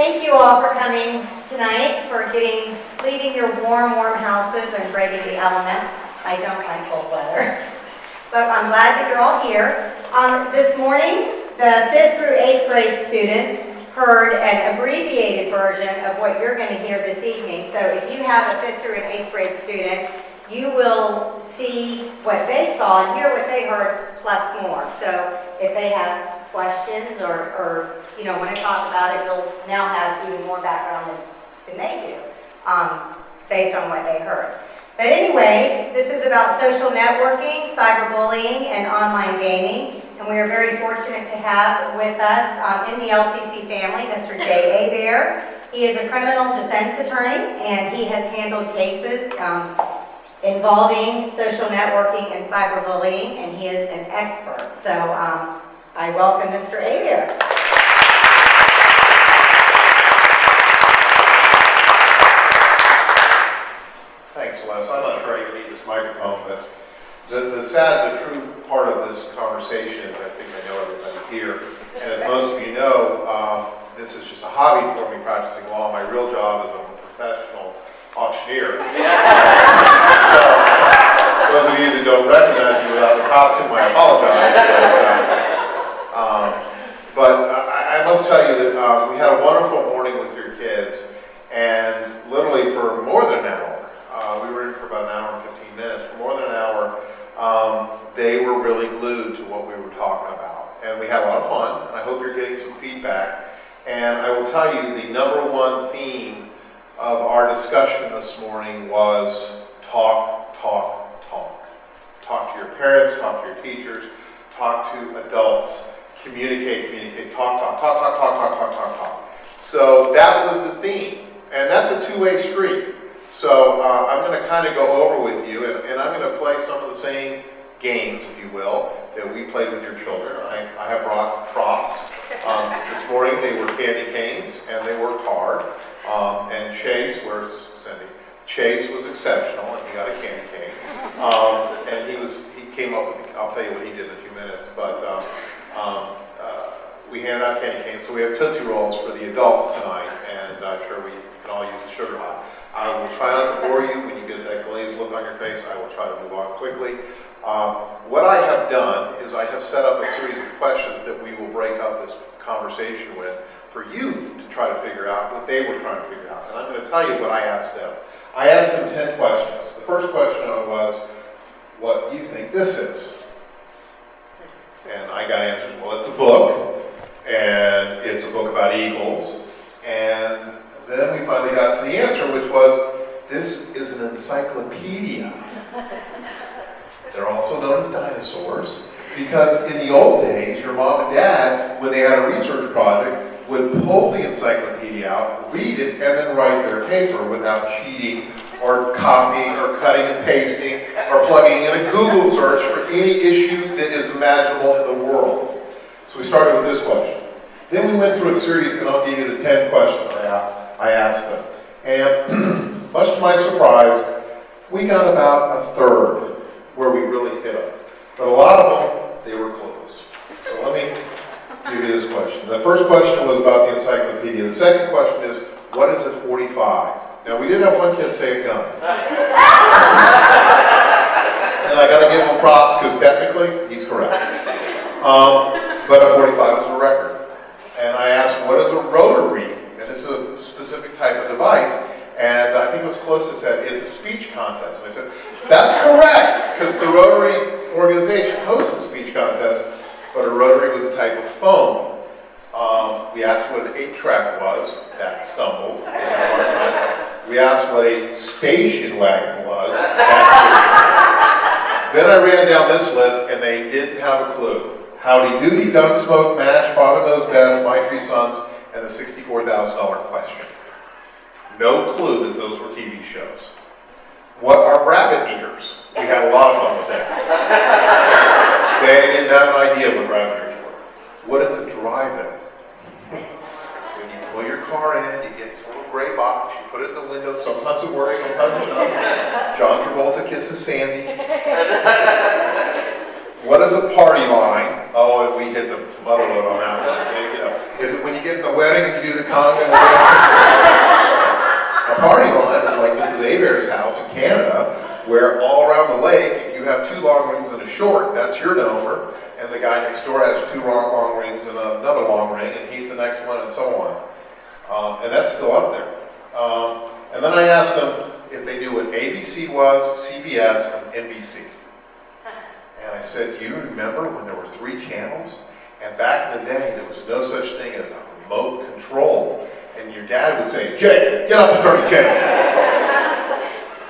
thank you all for coming tonight, for leaving your warm houses and braving the elements. I don't like cold weather, but I'm glad that you're all here. This morning, the 5th through 8th grade students heard an abbreviated version of what you're going to hear this evening. So if you have a 5th through an 8th grade student, you will see what they saw and hear what they heard plus more. So if they have questions or want to talk about it, you'll now have even more background than they do based on what they heard. But anyway, this is about social networking, cyberbullying, and online gaming. And we are very fortunate to have with us in the LCC family, Mr. Jay Hebert. He is a criminal defense attorney, and he has handled cases involving social networking and cyberbullying, and he is an expert. So I welcome Mr. Hebert. Thanks, Les. I'm not sure I can need this microphone, but the true part of this conversation is I think I know everybody here. And as most of you know, this is just a hobby for me practicing law. My real job is I'm a professional auctioneer. So, those of you that don't recognize me without the costume, I apologize. But I must tell you that we had a wonderful morning with your kids, and literally for more than an hour, we were in for about an hour and 15 minutes. For more than an hour, they were really glued to what we were talking about. And we had a lot of fun, and I hope you're getting some feedback. And I will tell you, the #1 theme of our discussion this morning was talk, talk, talk. Talk to your parents, talk to your teachers, talk to adults, communicate, communicate, talk, talk, talk, talk, talk, talk, talk, talk, talk. So that was the theme, and that's a two-way street. So I'm going to kind of go over with you, and I'm going to play some of the same games, if you will, that we played with your children. I have brought props. This morning they were candy canes, and they worked hard. And Chase, where's Cindy? Chase was exceptional, and he got a candy cane. And he came up with, I'll tell you what he did in a few minutes, but we handed out candy canes. So we have Tootsie Rolls for the adults tonight, and I'm sure we can all use the sugar high. I will try not to bore you. When you get that glazed look on your face, I will try to move on quickly. What I have done is I have set up a series of questions that we will break up this conversation with for you to try to figure out what they were trying to figure out. And I'm going to tell you what I asked them. I asked them 10 questions. The first question was, what do you think this is? And I got answers, well, it's a book, and it's a book about eagles, and then we finally got to the answer, which was, this is an encyclopedia. They're also known as dinosaurs, because in the old days, your mom and dad, when they had a research project, would pull the encyclopedia out, read it, and then write their paper without cheating, or copying, or cutting and pasting, or plugging in a Google search for any issue that is imaginable in the world. So we started with this question. Then we went through a series, and I'll give you the 10 questions I asked them. And much to my surprise, we got about a third where we really hit them. But a lot of them, they were close. So let me give you this question. The first question was about the encyclopedia. The second question is, what is a 45? Now, we did have one kid say a gun. And I got to give him props because technically, he's correct. But a 45 was a record. And I asked, what is a rotary? And this is a specific type of device. And I think it was close to said, it's a speech contest. And I said, that's correct, because the Rotary organization hosts a speech contest, but a rotary was a type of phone. We asked what an 8-track was. That stumbled. We asked what a station wagon was. Then I ran down this list, and they didn't have a clue. Howdy Doody, Gunsmoke, MASH, Father Knows Best, My Three Sons, and the $64,000 question. No clue that those were TV shows. What are rabbit ears? We had a lot of fun with that. They didn't have an idea what rabbit ears were. What is a drive-in? So you pull your car in, you get this little gray box, you put it in the window. Sometimes it works, sometimes it doesn't. John Travolta kisses Sandy. What is a party line? Oh, and we hit the mother load on that one. Is it when you get in the wedding and you do the conga and the dance? A party line is like Mrs. Hebert's house in Canada, where all around the lake, if you have 2 long rings and a short, that's your number, and the guy next door has 2 long rings and another long ring, and he's the next one, and so on. And that's still up there. And then I asked them if they knew what ABC was, CBS, and NBC. And I said, do you remember when there were 3 channels? And back in the day, there was no such thing as a remote control. And your dad would say, Jay, get up and turn the channel.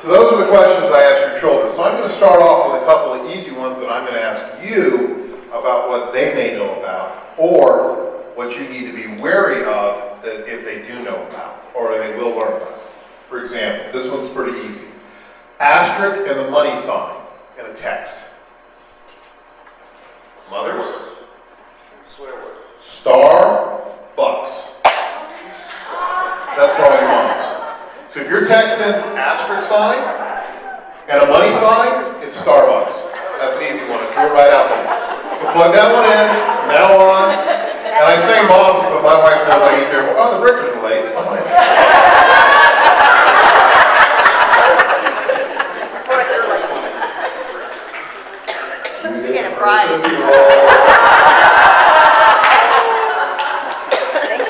So those are the questions I ask your children. So I'm going to start off with a couple of easy ones that I'm going to ask you about what they may know about, or what you need to be wary of that if they do know about, or they will learn about. For example, this one's pretty easy. Asterisk and the money sign in a text. Mothers? Starbucks. That's for all your moms. So if you're texting asterisk sign and a money sign, it's Starbucks. That's an easy one. It threw it right out there. So plug that one in from now on. And I say moms, but my wife knows I eat there. Oh, the breakfast is late. Oh, my You get a prize.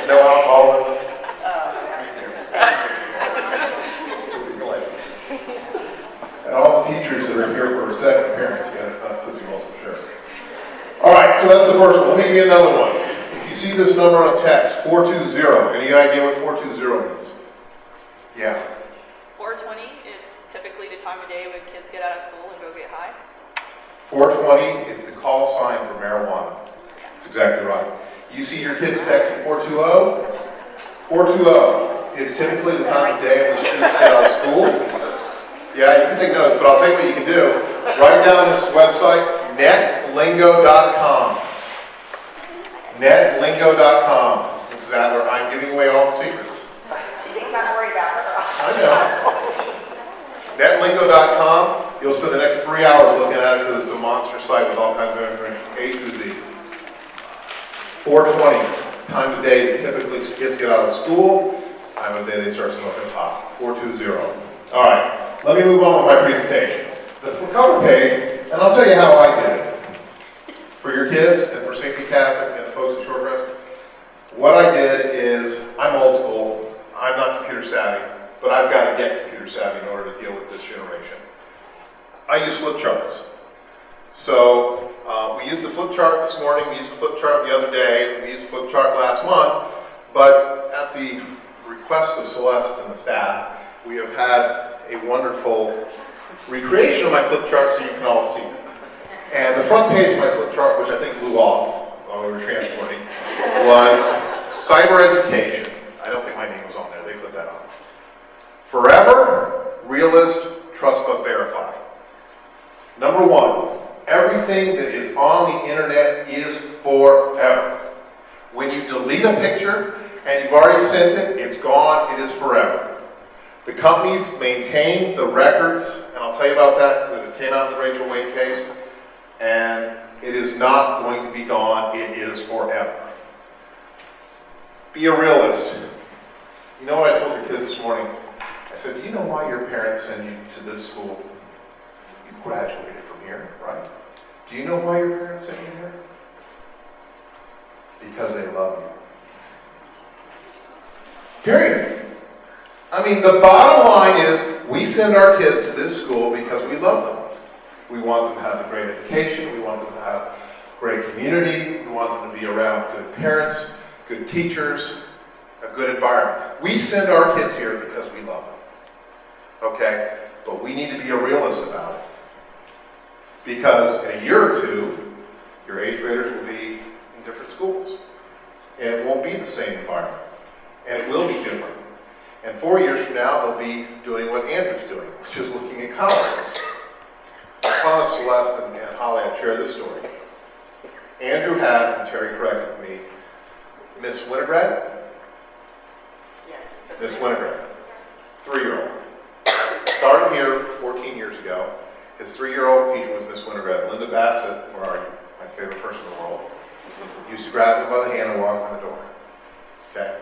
No alcohol in them. And all the teachers that are here for a second appearance get Tootsie Rolls for sure. All right, so that's the first one. Let me give you another one. If you see this number on a text, 420, any idea what 420 means? Yeah. 420 is typically the time of day when kids get out of school and go get high. 420 is the call sign for marijuana. That's exactly right. You see your kids texting 420? 420 is typically the time of day when students get out of school. Yeah, you can take notes, but I'll tell you what you can do. Write down this website, netlingo.com. Netlingo.com. Mrs. Adler, I'm giving away all the secrets. She thinks I'm worried about her. I know. Netlingo.com. You'll spend the next 3 hours looking at it because it's a monster site with all kinds of information, A to Z. 420, time of day that typically kids get out of school, time of day they start smoking pot. 420. All right, let me move on with my presentation. The cover page, and I'll tell you how I did it. For your kids and for Safety Catholic and the folks at Shorecrest, what I did is, I'm old school, I'm not computer savvy, but I've got to get computer savvy in order to deal with this generation. I use flip charts. So we used the flip chart this morning, we used the flip chart the other day, we used the flip chart last month, but at the request of Celeste and the staff, we have had a wonderful recreation of my flip chart so you can all see it. And the front page of my flip chart, which I think blew off while we were transporting, was Cybereducation. I don't think my name was on there, they put that on. Forever, realist, trust but verify. Number 1, everything that is on the internet is forever. When you delete a picture and you've already sent it, it's gone, it is forever. The companies maintain the records, and I'll tell you about that because it came out in the Rachel Wade case, and it is not going to be gone, it is forever. Be a realist. You know what I told your kids this morning? I said, do you know why your parents send you to this school? You graduated from here, right? Do you know why your parents sent you here? Because they love you. Period. I mean, the bottom line is we send our kids to this school because we love them. We want them to have a great education. We want them to have great community. We want them to be around good parents, good teachers, a good environment. We send our kids here because we love them. Okay? But we need to be a realist about it. Because in a year or two, your 8th graders will be in different schools. And it won't be the same environment. And it will be different. And 4 years from now, they'll be doing what Andrew's doing, which is looking at colleges. I promised Celeste and Holly I'd share this story. Andrew had, and Terry corrected me, Miss Winograd? Yes. Miss Winograd, 3-year-old. Started here 14 years ago. His 3-year-old teacher was Miss Winograd. Linda Bassett, where are you? My favorite person in the world. Used to grab him by the hand and walk in the door. Okay?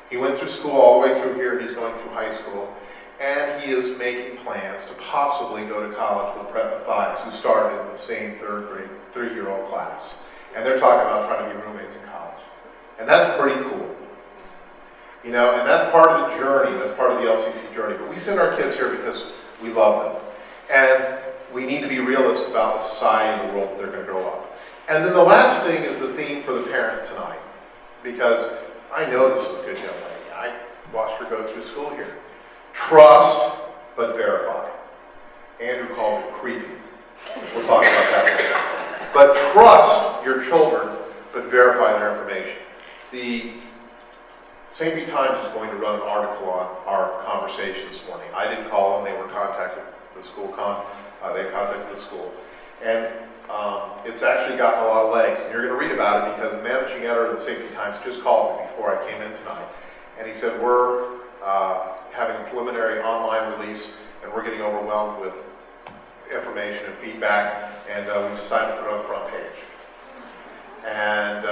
He went through school all the way through here, he's going through high school, and he is making plans to possibly go to college with Brett Mathias, who started in the same three-year-old class. And they're talking about trying to be roommates in college. And that's pretty cool. You know, and that's part of the journey, that's part of the LCC journey. But we send our kids here because we love them. And we need to be realistic about the society and the world that they're going to grow up. And then the last thing is the theme for the parents tonight. Because I know this is a good young lady. I watched her go through school here. Trust, but verify. Andrew calls it creepy. We'll talk about that later. But trust your children, but verify their information. The St. Pete Times is going to run an article on our conversation this morning. I didn't call them, they were contacted the school they contacted the school. And it's actually gotten a lot of legs. And you're going to read about it because the managing editor of the St. Pete Times just called me before I came in tonight. And he said, we're having a preliminary online release and we're getting overwhelmed with information and feedback, and we decided to put it on the front page. And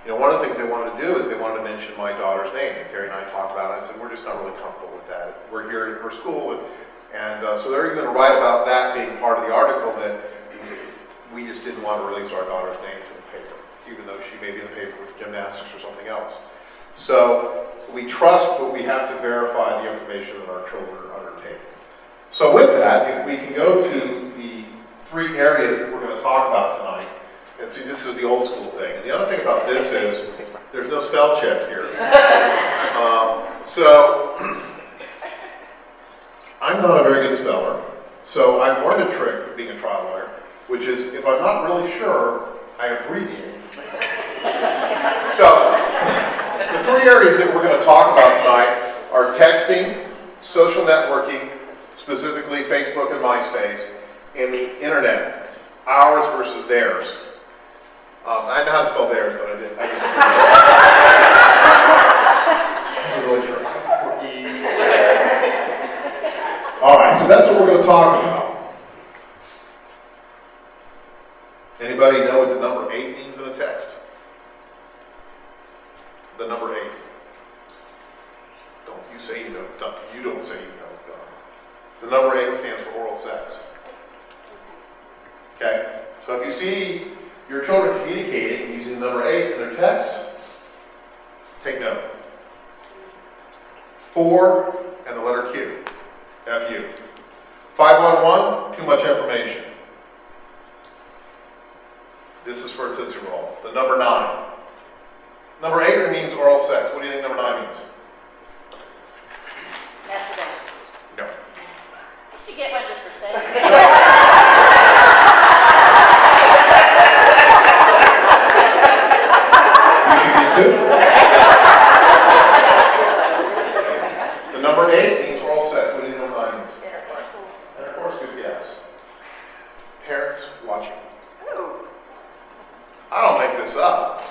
you know, one of the things they wanted to do is they wanted to mention my daughter's name. And Terry and I talked about it. I said, we're just not really comfortable with that. We're here for school, and so they're even going to write about that being part of the article, that we just didn't want to release our daughter's name to the paper, even though she may be in the paper with gymnastics or something else. So we trust, but we have to verify the information that our children are undertaking. So with that, if we can go to the three areas that we're going to talk about tonight, and see, this is the old school thing. And the other thing about this is there's no spell check here. So I'm not a very good speller, so I learned a trick of being a trial lawyer, which is if I'm not really sure, I abbreviate. So the three areas that we're going to talk about tonight are texting, social networking, specifically Facebook and MySpace, and the internet, ours versus theirs. I know how to spell theirs, but I didn't. I wasn't really sure. All right, so that's what we're going to talk about. Anybody know what the number 8 means in a text? The number 8. Don't you say you know? You don't say you know. The number 8 stands for oral sex. Okay? So if you see your children communicating using the number 8 in their text, take note. 4 and the letter Q. F-U. 511, too much information. This is for a Tootsie Roll. The number 9. Number 8 means oral sex. What do you think number 9 means? Masturbation. No. You should get one just for saying. The number 8 means oral sex. What do you think number 9 means? Intercourse. Intercourse, good guess. Parents watching. I don't make this up.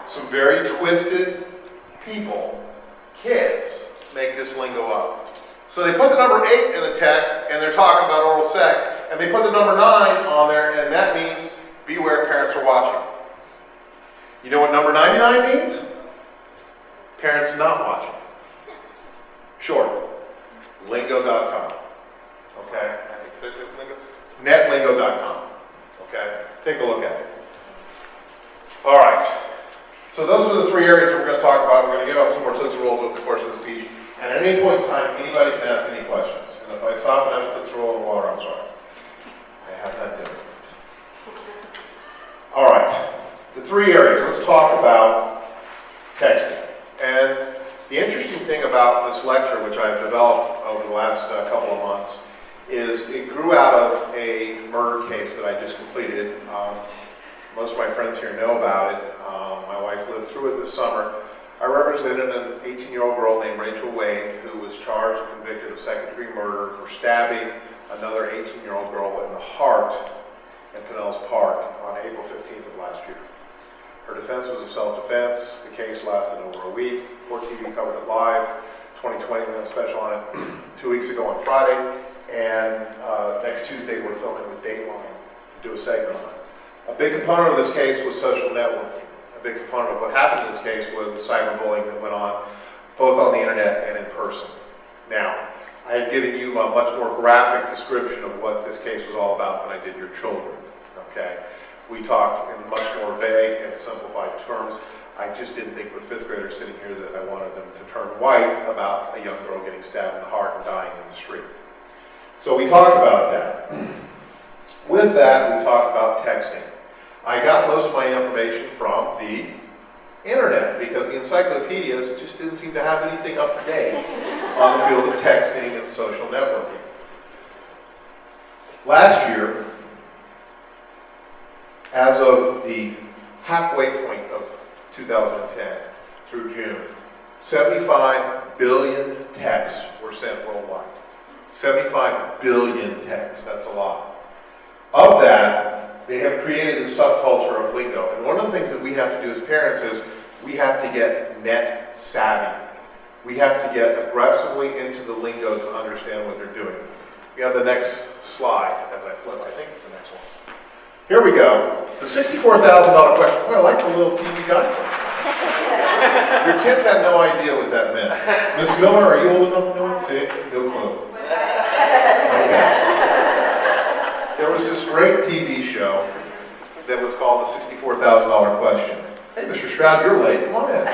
Some very twisted people, kids, make this lingo up. So they put the number 8 in the text, and they're talking about oral sex, and they put the number 9 on there, and that means beware, parents are watching. You know what number 99 means? Parents not watching. Short. Lingo.com. Okay? I think there's a lingo. Netlingo.com. Okay? Take a look at it. All right. So those are the three areas that we're going to talk about. We're going to give out some more Tootsie Rolls over the course of the speech. And at any point in time, anybody can ask any questions. And if I stop and have a Tootsie Roll in the water, I'm sorry. I have that dinner. All right. The three areas. Let's talk about texting. And the interesting thing about this lecture, which I've developed over the last couple of months, is it grew out of a murder case that I just completed. Most of my friends here know about it. My wife lived through it this summer. I represented an 18-year-old girl named Rachel Wade who was charged and convicted of second-degree murder for stabbing another 18-year-old girl in the heart in Pinellas Park on April 15th of last year. Her defense was of self-defense. The case lasted over a week. Court TV covered it live. 2020 we had a special on it 2 weeks ago on Friday. And next Tuesday we're filming with Dateline to do a segment on it. A big component of this case was social networking. big component of what happened in this case was the cyberbullying that went on both on the internet and in person. Now, I have given you a much more graphic description of what this case was all about than I did your children, okay? We talked in much more vague and simplified terms. I just didn't think with fifth graders sitting here that I wanted them to turn white about a young girl getting stabbed in the heart and dying in the street. So we talked about that. With that, we talked about texting. I got most of my information from the internet because the encyclopedias just didn't seem to have anything up to date on the field of texting and social networking. Last year, as of the halfway point of 2010 through June, 75 billion texts were sent worldwide. 75 billion texts, that's a lot. Of that, they have created this subculture of lingo. And one of the things that we have to do as parents is we have to get net savvy. We have to get aggressively into the lingo to understand what they're doing. We have the next slide as I flip. I think it's the next one. Here we go. The $64,000 question. Well, I like the little TV guy. Your kids had no idea what that meant. Miss Miller, are you old enough to know it? See? No clue. Okay. There was this great TV show that was called the $64,000 question. Hey, Mr. Stroud, you're late. Come on in.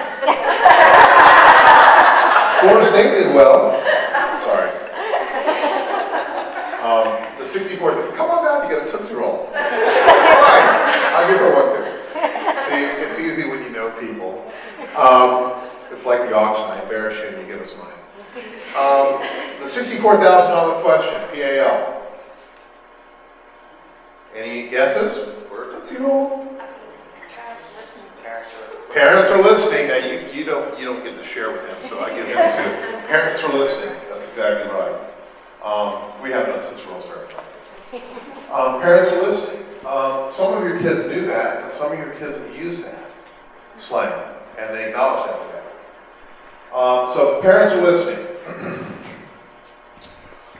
Florida State did well. Sorry. The 64th, come on down to get a Tootsie Roll. Fine. I'll give her one too. See, it's easy when you know people. It's like the auction. I embarrass you and you give us money. The $64,000 question, PAL. Any guesses? Where Tootsie Roll? Parents are listening. Now you don't get to share with them, so I give them to. Parents are listening. That's exactly right. We have no Tootsie Rolls very often. Parents are listening. Some of your kids do that, and some of your kids have used that slang, and they acknowledge that today. So parents are listening.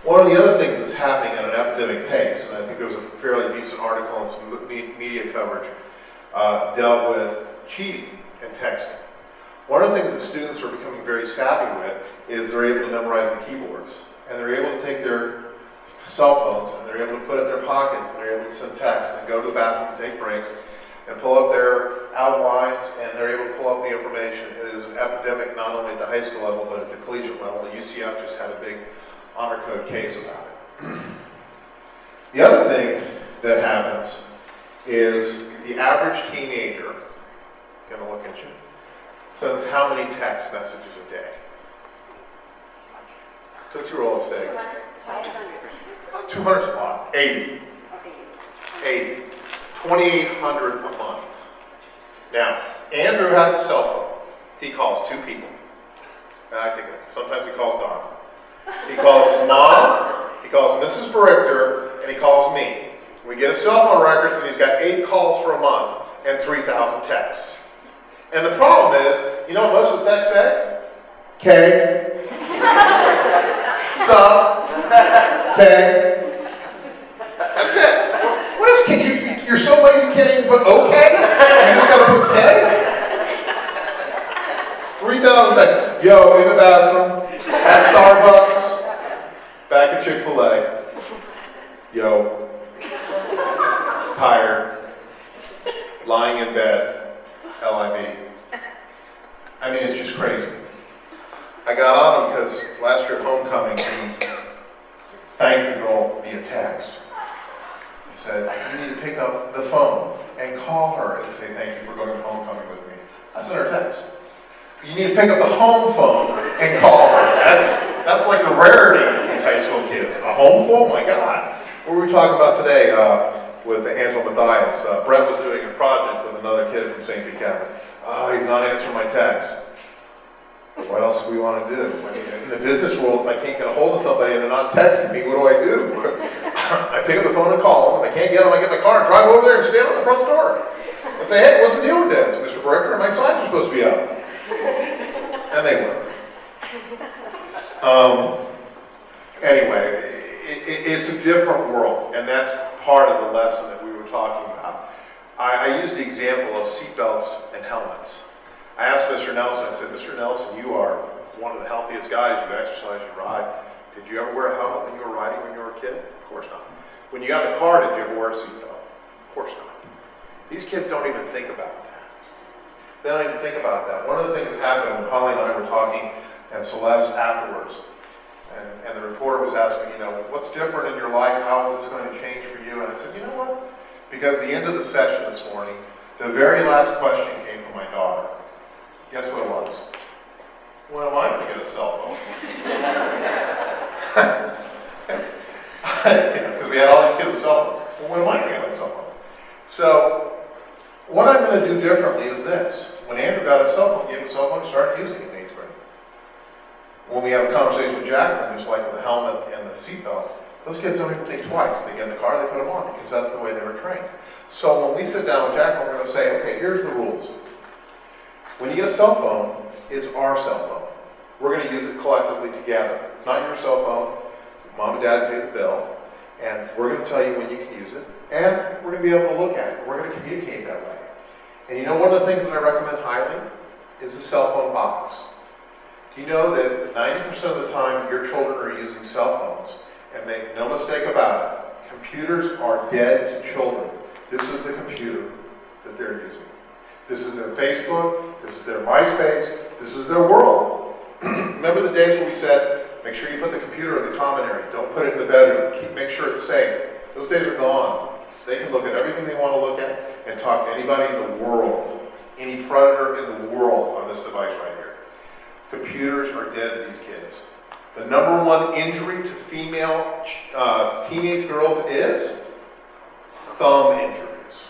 One of the other things that's happening at an epidemic pace, and I think there was a fairly decent article and some media coverage dealt with cheating and texting. One of the things that students are becoming very savvy with is they're able to memorize the keyboards, and they're able to take their cell phones and they're able to put it in their pockets and they're able to send text and go to the bathroom and take breaks and pull up their outlines, and they're able to pull up the information. It is an epidemic not only at the high school level but at the collegiate level. The UCF just had a big honor code case about it. The other thing that happens is the average teenager, I'm going to look at you, sends how many text messages a day? Tootsie Roll a day. 200's a lot. 80. 80. 2,800 a month. Now, Andrew has a cell phone. He calls two people. I take it. Sometimes he calls Don. He calls his mom, he calls Mrs. Berichter, and he calls me. We get his cell phone records, and he's got 8 calls for a month and 3,000 texts. And the problem is, you know what most of the texts say? K. Sup. K. That's it. What is K? You're so lazy you can't even put OK? You just got to put K? 3,000 texts. Yo, in the bathroom. At Starbucks, back at Chick-fil-A. Yo. Tired. Lying in bed. LIB. I mean, it's just crazy. I got on him because last year at homecoming, he thanked the girl via text. He said, you need to pick up the phone and call her and say thank you for going to homecoming with me. I sent her a text. You need to pick up the home phone and call her. That's like a rarity with these high school kids. A home phone? My God. What were we talking about today with Angela Mathias? Brett was doing a project with another kid from St. Pete Catholic. Oh, he's not answering my text. What else do we want to do? I mean, in the business world, if I can't get a hold of somebody and they're not texting me, what do? I pick up the phone and call them. If I can't get them, I get my car and drive over there and stand on the front door and say, hey, what's the deal with this? Mr. Berichter, my signs are supposed to be up. And they were. Anyway, it's a different world, and that's part of the lesson that we were talking about. I use the example of seatbelts and helmets. I asked Mr. Nelson, I said, Mr. Nelson, you are one of the healthiest guys. You exercise, you ride. Did you ever wear a helmet when you were riding when you were a kid? Of course not. When you got in a car, did you ever wear a seatbelt? Of course not. These kids don't even think about that. They don't even think about that. One of the things that happened when Holly and I were talking, and Celeste afterwards, and the reporter was asking, you know, what's different in your life? How is this going to change for you? And I said, you know what? Because at the end of the session this morning, the very last question came from my daughter. Guess what it was? When am I going to get a cell phone? Because we had all these kids with cell phones. Well, when am I going to get a cell phone? So, what I'm going to do differently is this. When Andrew got a cell phone, he gave him a cell phone, he started using it in 8th grade. When we have a conversation with Jacqueline, just like with the helmet and the seatbelt, those kids don't even think twice. They get in the car, they put them on, because that's the way they were trained. So when we sit down with Jacqueline, we're going to say, okay, here's the rules. When you get a cell phone, it's our cell phone. We're going to use it collectively together. It's not your cell phone. Mom and Dad pay the bill, and we're going to tell you when you can use it, and we're going to be able to look at it. We're going to communicate that way. And you know, one of the things that I recommend highly is the cell phone box. Do you know that 90% of the time your children are using cell phones, and make no mistake about it, computers are dead to children. This is the computer that they're using. This is their Facebook, this is their MySpace, this is their world. Remember the days when we said, make sure you put the computer in the common area, don't put it in the bedroom, make sure it's safe. Those days are gone. They can look at everything they want to look at and talk to anybody in the world, any predator in the world on this device right here. Computers are dead to these kids. The #1 injury to female teenage girls is thumb injuries.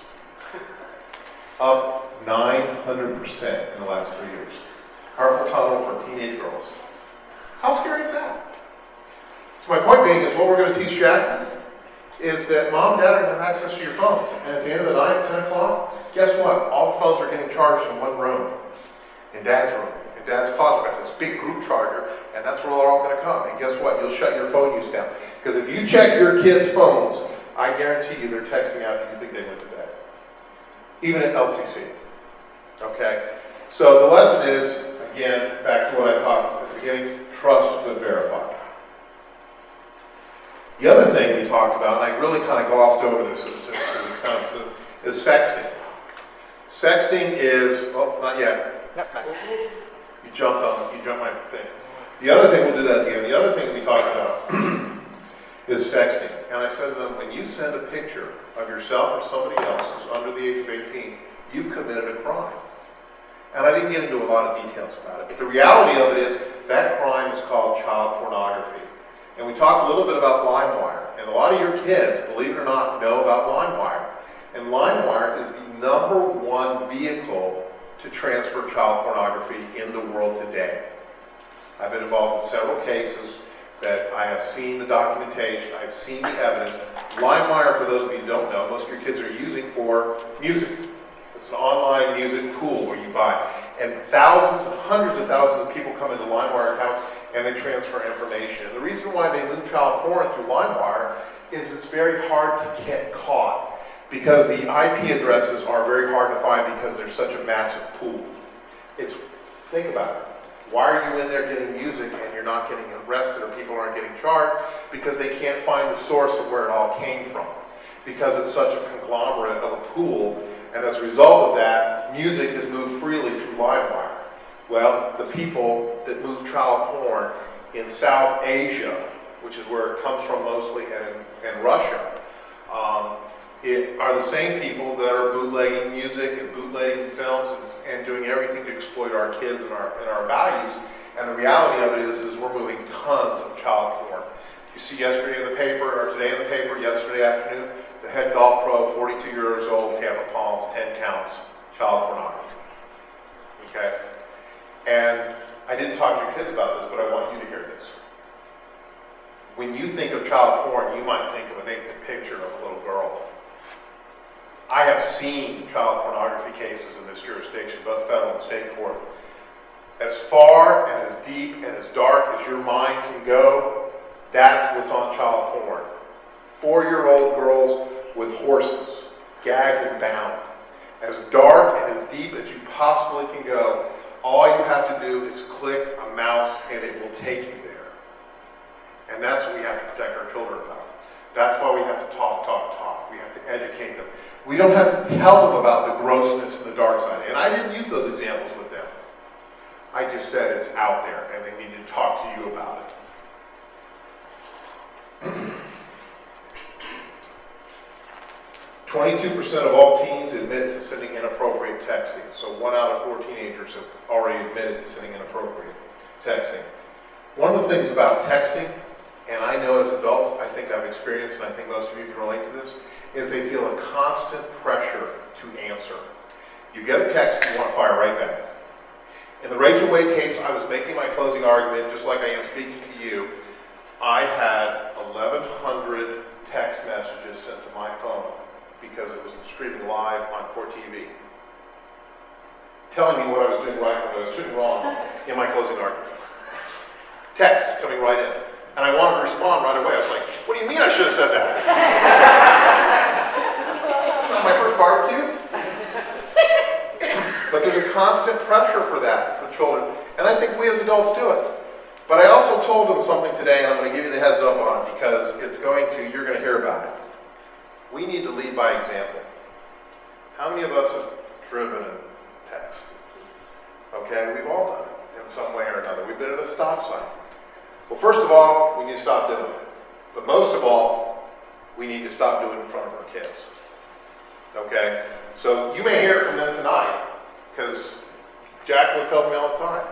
Up 900% in the last 3 years. Carpal tunnel for teenage girls. How scary is that? So my point being is what we're going to teach Jacqueline is that Mom and Dad are going to have access to your phones. And at the end of the night at 10 o'clock, guess what? All the phones are getting charged in one room. In Dad's room. In Dad's closet, got this big group charger, and that's where they're all going to come. And guess what? You'll shut your phone use down. Because if you check your kids' phones, I guarantee you they're texting after you think they went to bed. Even at LCC. Okay? So the lesson is, again, back to what I talked at the beginning, trust but verify. The other thing we talked about, and I really kind of glossed over this because it's kind of, is sexting. Sexting is, oh, not yet. You jumped my thing. The other thing, we'll do that at the end. The other thing we talked about is sexting. And I said to them, when you send a picture of yourself or somebody else who's under the age of 18, you've committed a crime. And I didn't get into a lot of details about it, but the reality of it is that crime is called child pornography. And we talked a little bit about LimeWire. And a lot of your kids, believe it or not, know about LimeWire. And LimeWire is the #1 vehicle to transfer child pornography in the world today. I've been involved in several cases that I have seen the documentation, I've seen the evidence. LimeWire, for those of you who don't know, most of your kids are using for music. It's an online music pool where you buy. And thousands and hundreds of thousands of people come into LimeWire accounts and they transfer information. And the reason why they move child porn through LimeWire is it's very hard to get caught because the IP addresses are very hard to find because there's such a massive pool. Think about it. Why are you in there getting music and you're not getting arrested or people aren't getting charged? Because they can't find the source of where it all came from. Because it's such a conglomerate of a pool, and as a result of that, music has moved freely through LimeWire. Well, the people that move child porn in South Asia, which is where it comes from mostly, and Russia, are the same people that are bootlegging music and bootlegging films and doing everything to exploit our kids and our values. And the reality of it is we're moving tons of child porn. You see yesterday in the paper, or today in the paper, yesterday afternoon, the head golf pro, 42 years old, Tampa Palms, 10 counts, child pornography. Okay? And I didn't talk to your kids about this, but I want you to hear this. When you think of child porn, you might think of a naked picture of a little girl. I have seen child pornography cases in this jurisdiction, both federal and state court. As far and as deep and as dark as your mind can go, that's what's on child porn. 4-year-old girls with horses, gagged and bound. as dark and as deep as you possibly can go. All you have to do is click a mouse and it will take you there. And that's what we have to protect our children about. That's why we have to talk. We have to educate them. We don't have to tell them about the grossness and the dark side. And I didn't use those examples with them. I just said it's out there and they need to talk to you about it. 22% of all teens admit to sending inappropriate texting. So 1 out of 4 teenagers have already admitted to sending inappropriate texting. One of the things about texting, and I know as adults, I think I've experienced, and I think most of you can relate to this, is they feel a constant pressure to answer. You get a text, you want to fire right back. In the Rachel Wade case, I was making my closing argument, just like I am speaking to you. I had 1,100 text messages sent to my phone because it was streaming live on Court TV, telling me what I was doing right and what I was doing wrong in my closing argument. Text coming right in. And I wanted to respond right away. I was like, what do you mean I should have said that? Not my first barbecue? But there's a constant pressure for that for children. And I think we as adults do it. But I also told them something today, and I'm going to give you the heads up on it because you're going to hear about it. We need to lead by example. How many of us have driven in text? Okay, we've all done it in some way or another. We've been at a stop sign. Well, first of all, we need to stop doing it. But most of all, we need to stop doing it in front of our kids. Okay? So you may hear it from them tonight, because Jack will tell me all the time,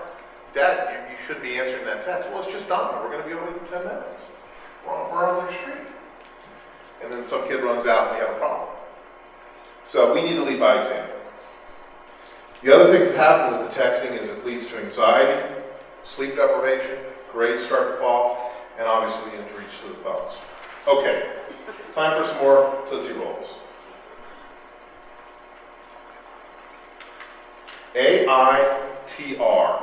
Dad, you should be answering that text. Well, it's just done. We're going to be over in 10 minutes. We're on the street. And then some kid runs out and we have a problem. So we need to lead by example. The other things that happen with the texting is it leads to anxiety, sleep deprivation, grades start to fall, and obviously injuries to the phones. Okay, time for some more Tootsie Rolls. AITR.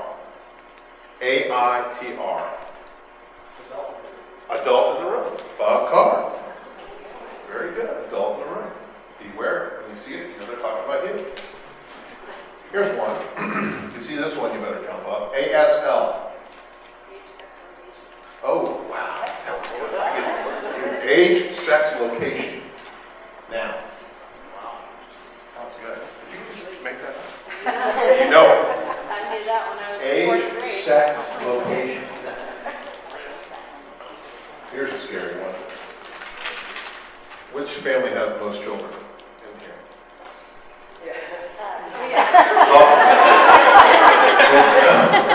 AITR. Adult in the room. Bob Carr. Very good. Adult in the room. Beware. When you see it, you know they're talking about you. Here's one. You see this one, you better jump up. ASL. Oh, wow. That was good. Age, sex, location. Now. Wow. That was good. Did you just make that up? You know it. I did that when I was in Age, 4th grade. sex, location. Here's a scary one. Which family has the most children in here? Oh.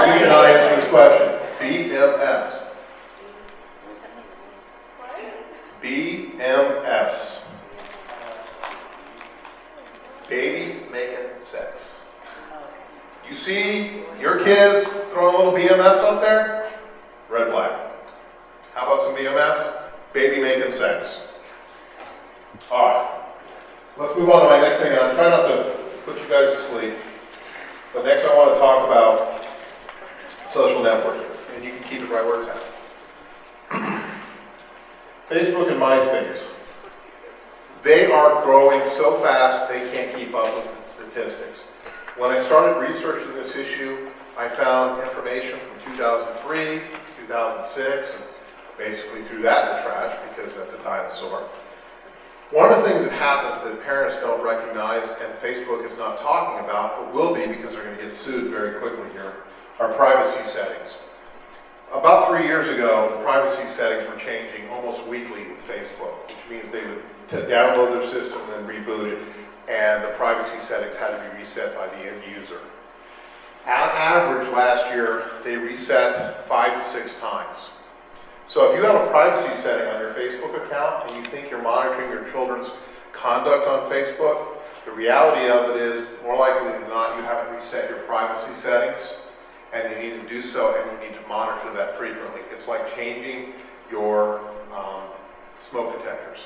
You and I answer this question. BMS. BMS. Baby making sex. You see your kids throwing a little BMS up there? Red flag. How about some BMS? Baby making sex. All right. Let's move on to my next thing, and I'm trying not to put you guys to sleep. But next I want to talk about social networking, and you can keep it right where it's at. Facebook and MySpace. They are growing so fast they can't keep up with the statistics. When I started researching this issue, I found information from 2003, 2006, and basically threw that in the trash because that's a dinosaur. One of the things that happens that parents don't recognize, and Facebook is not talking about, but will be because they're going to get sued very quickly here, are privacy settings. About 3 years ago, the privacy settings were changing almost weekly with Facebook, which means they would download their system and then reboot it, and the privacy settings had to be reset by the end user. On average, last year, they reset 5 to 6 times. So if you have a privacy setting on your Facebook account and you think you're monitoring your children's conduct on Facebook, the reality of it is, more likely than not, you haven't reset your privacy settings, and you need to do so, and you need to monitor that frequently. It's like changing your smoke detectors.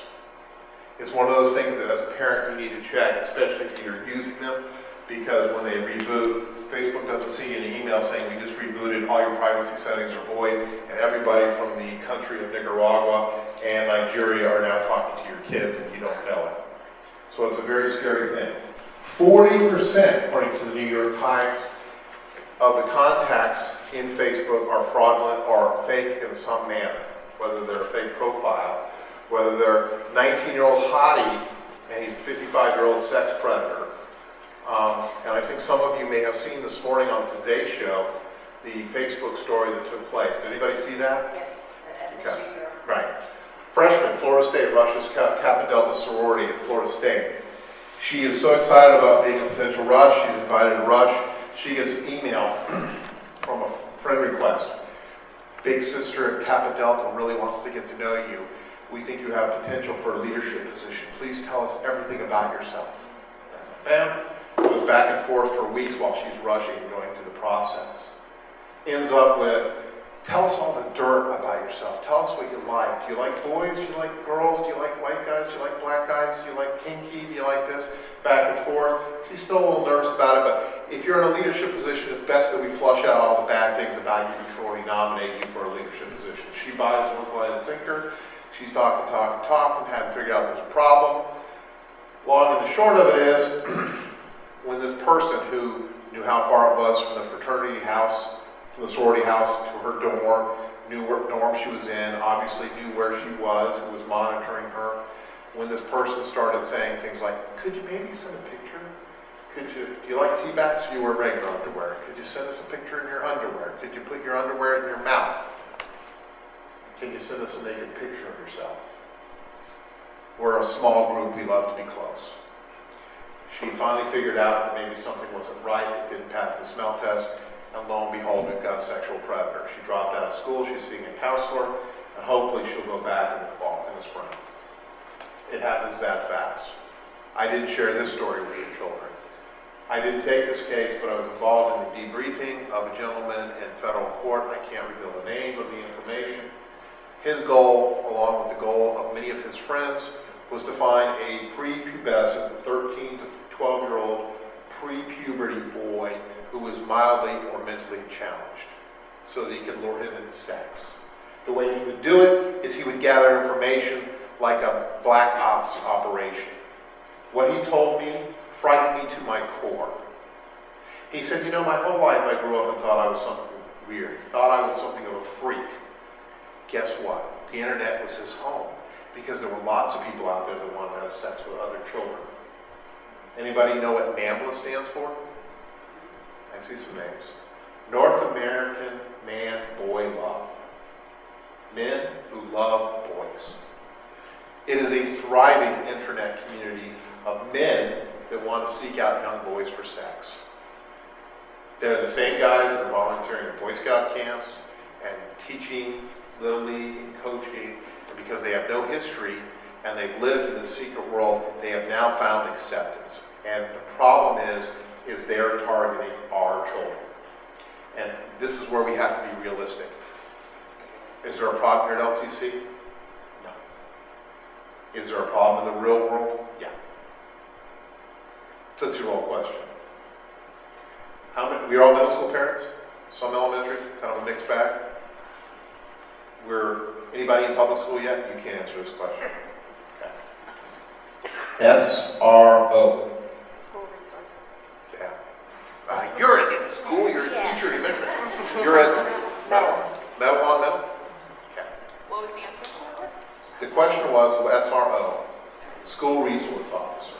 It's one of those things that as a parent you need to check, especially if you're using them, because when they reboot, Facebook doesn't see an email saying we just rebooted, all your privacy settings are void, and everybody from the country of Nicaragua and Nigeria are now talking to your kids and you don't know it. So it's a very scary thing. 40%, according to the New York Times, of the contacts in Facebook are fraudulent or fake in some manner, whether they're a fake profile, whether they're a 19-year-old hottie and he's a 55-year-old sex predator. And I think some of you may have seen this morning on Today's Show the Facebook story that took place. Did anybody see that? Yeah. Okay. Right. Freshman, Florida State, rushes Kappa Delta sorority at Florida State. She is so excited about being a potential rush, she's invited to rush. She gets an email from a friend request. Big sister at Kappa Delta really wants to get to know you. We think you have potential for a leadership position. Please tell us everything about yourself. And goes back and forth for weeks while she's rushing and going through the process. Ends up with, tell us all the dirt about yourself. Tell us what you like. Do you like boys? Do you like girls? Do you like white guys? Do you like black guys? Do you like kinky? Do you like this? Back and forth. She's still a little nervous about it, but if you're in a leadership position, it's best that we flush out all the bad things about you before we nominate you for a leadership position. She buys one line and sinker. She's talking, hadn't figured out there's a problem. Long and the short of it is, when this person who knew how far it was from the fraternity house, from the sorority house to her dorm, knew what dorm she was in, obviously knew where she was, who was monitoring her, when this person started saying things like, could you maybe send a picture? Do you like tea bags or you wear regular underwear? Could you send us a picture in your underwear? Could you put your underwear in your mouth? Can you send us a naked picture of yourself? We're a small group, we love to be close. She finally figured out that maybe something wasn't right, it didn't pass the smell test, and lo and behold, we've got a sexual predator. She dropped out of school, she's seeing a counselor, and hopefully she'll go back in the fall, in the spring. It happens that fast. I didn't share this story with your children. I didn't take this case, but I was involved in the debriefing of a gentleman in federal court. I can't reveal the name of the information. His goal, along with the goal of many of his friends, was to find a prepubescent 13 to 12-year-old pre-puberty boy who was mildly or mentally challenged so that he could lure him into sex. The way he would do it is he would gather information like a black ops operation. What he told me frightened me to my core. He said, you know, my whole life I grew up and thought I was something weird, thought I was something of a freak. Guess what? The internet was his home because there were lots of people out there that wanted to have sex with other children. Anybody know what NAMBLA stands for? I see some names. North American Man-Boy Love. Men who love boys. It is a thriving internet community of men that want to seek out young boys for sex. They're the same guys that are volunteering at Boy Scout camps and teaching Little League and coaching, and because they have no history and they've lived in the secret world, they have now found acceptance. And the problem is they're targeting our children. And this is where we have to be realistic. Is there a problem here at LCC? No. Is there a problem in the real world? Yeah. Tootsie Roll question. How many, we're all middle school parents? Some elementary, kind of a mixed bag? Anybody in public school yet? You can't answer this question. Okay. SRO. School resource. Yeah. You're in school, you're a teacher, you're at Metal on Metal? Okay. What was the answer? The question was SRO, School Resource Officer.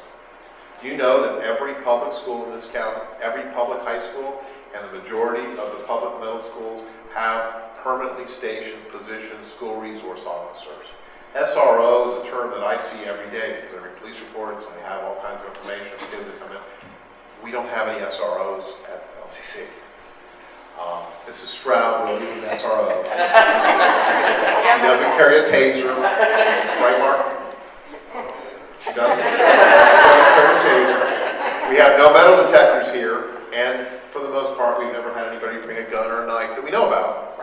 Do you know that every public school in this county, every public high school, and the majority of the public middle schools have permanently stationed positioned school resource officers? SRO is a term that I see every day because I read police reports and I have all kinds of information from kids that come in. We don't have any SROs at LCC. This is Stroud, we're using an SRO. She doesn't carry a taser, right, Mark? She doesn't carry a taser. We have no metal detectors here, and for the most part, we've never had anybody bring a gun or a knife that we know about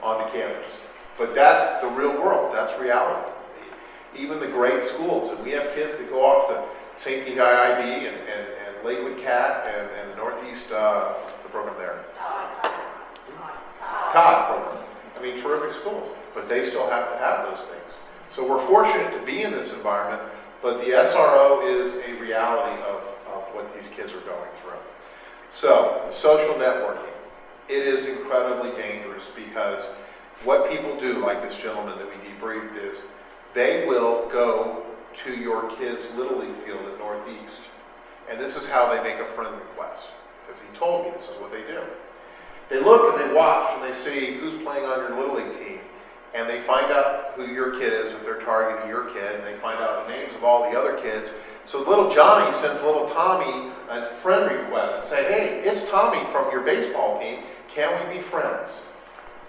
onto campus. But that's the real world. That's reality. Even the great schools, and we have kids that go off to St. Pete IIB and Lakewood CAT and the Northeast, what's the program there? COD program. I mean, terrific schools, but they still have to have those things. So we're fortunate to be in this environment, but the SRO is a reality of what these kids are going through. So, social networking. It is incredibly dangerous because what people do, like this gentleman that we debriefed, is they will go to your kid's Little League field at Northeast. And this is how they make a friend request. Because he told me this is what they do. They look and they watch and they see who's playing on your Little League team. And they find out who your kid is if they're targeting your kid. And they find out the names of all the other kids. So little Johnny sends little Tommy a friend request and say, hey, it's Tommy from your baseball team. Can we be friends?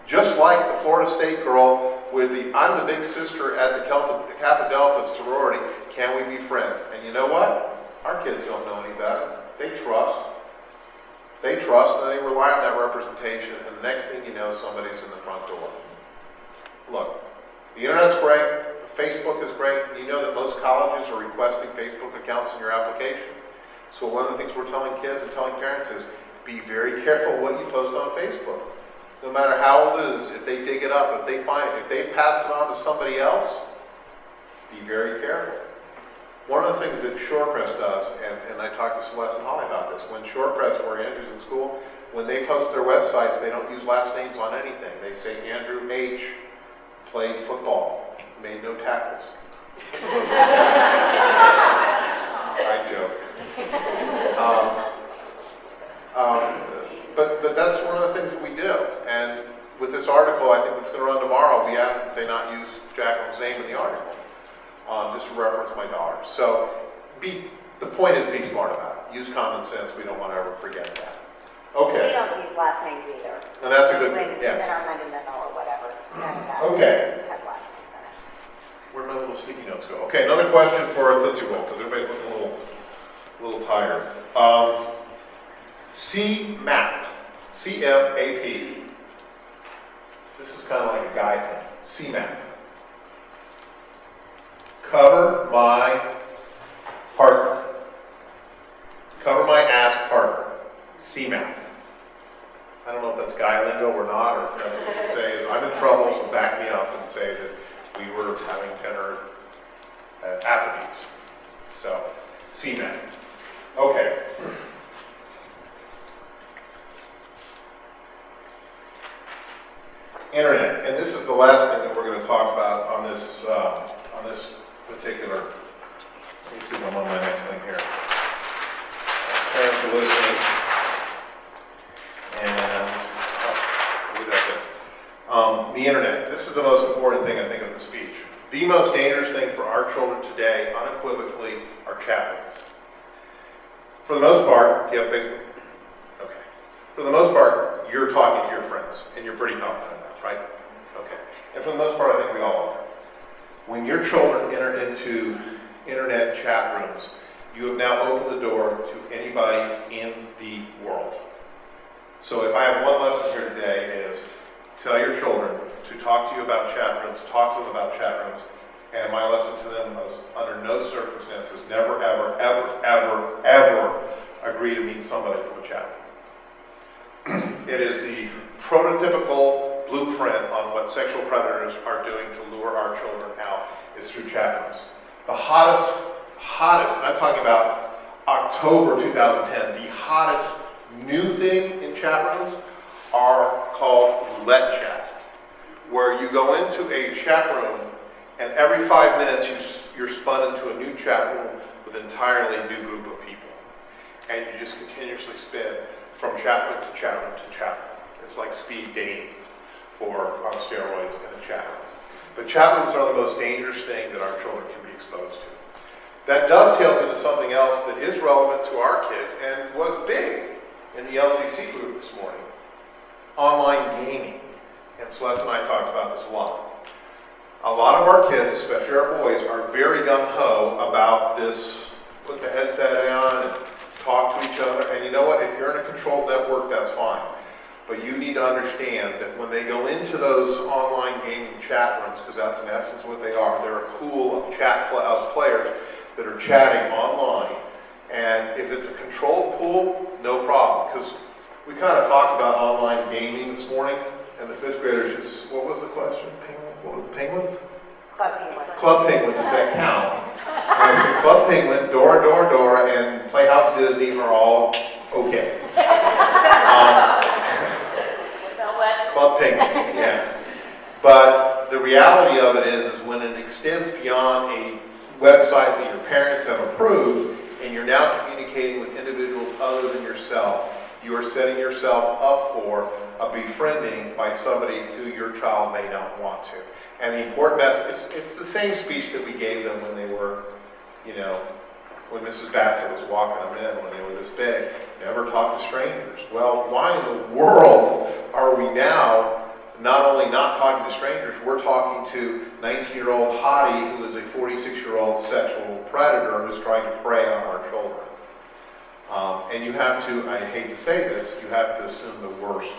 Just like the Florida State girl with the I'm the big sister at the Kappa Delta sorority, can we be friends? And you know what? Our kids don't know any better. They trust. They trust and they rely on that representation, and the next thing you know, somebody's in the front door. Look, the internet's great, Facebook is great. You know that most colleges are requesting Facebook accounts in your application. So one of the things we're telling kids and telling parents is be very careful what you post on Facebook. No matter how old it is, if they dig it up, if they pass it on to somebody else, be very careful. One of the things that Shorecrest does, and I talked to Celeste and Holly about this, when Shorecrest, where Andrew's in school, when they post their websites, they don't use last names on anything. They say Andrew H. played football, made no tackles. I joke. But that's one of the things that we do. And with this article, I think that's going to run tomorrow, we asked that they not use Jacqueline's name in the article, just to reference my daughter. So the point is be smart about it. Use common sense. We don't want to ever forget that. Okay. We don't use last names either. And that's a good thing, yeah. In our amendment or whatever. Okay. Has last names in it. Where'd my little sticky notes go? Okay, another question for Tootsie Roll, because everybody's looking a little tired. CMAP. C-M-A-P. This is kind of like a guy thing. CMAP. Cover my partner. Cover my ass partner. CMAP. I don't know if that's guy lingo or not, or if that's what you say is I'm in trouble, so back me up and say that we were having dinner at Applebee's. So, CMAP. Okay. Internet, and this is the last thing that we're going to talk about on this particular. Let me see if I'm on my next thing here. Parents are listening, and the internet. This is the most important thing I think of the speech. The most dangerous thing for our children today, unequivocally, are chat rooms. For the most part, do you have Facebook? Okay. For the most part, you're talking to your friends, and you're pretty confident in that, right? Okay. And for the most part, I think we all are. When your children enter into internet chat rooms, you have now opened the door to anybody in the world. So if I have one lesson here today is tell your children to talk to you about chat rooms, talk to them about chat rooms, and my lesson to them was under no circumstances, never, ever, ever, ever, ever agree to meet somebody from a chat room. It is the prototypical blueprint on what sexual predators are doing to lure our children out is through chat rooms. The hottest, I'm talking about October 2010, the hottest new thing in chat rooms are called roulette chat, where you go into a chat room and every 5 minutes you're spun into a new chat room with an entirely new group of people. And you just continuously spin from chat room to chat room to chat room. It's like speed dating on steroids in a chat room. But chat rooms are the most dangerous thing that our children can be exposed to. That dovetails into something else that is relevant to our kids and was big in the LCC group this morning. Online gaming. And Celeste and I talked about this a lot. A lot of our kids, especially our boys, are very gung-ho about this, put the headset on and talk to each other. And you know what? If you're in a controlled network, that's fine. But you need to understand that when they go into those online gaming chat rooms, because that's in essence what they are, they're a pool of players that are chatting online. And if it's a controlled pool, no problem. Because we kind of talked about online gaming this morning, and the fifth graders just, what was the question? What was the penguins? Club Penguin. Club Penguin, does that count? And I said, Club Penguin, Dora, and Playhouse Disney are all okay. Club Penguin, yeah. But the reality of it is when it extends beyond a website that your parents have approved, and you're now communicating with individuals other than yourself, you are setting yourself up for a befriending by somebody who your child may not want to. And the important message, it's the same speech that we gave them when they were, you know, when Mrs. Bassett was walking them in when they were this big. Never talk to strangers. Well, why in the world are we now not only not talking to strangers, we're talking to 19-year-old hottie who is a 46-year-old sexual predator who's trying to prey on our children. And you have to, I hate to say this, you have to assume the worst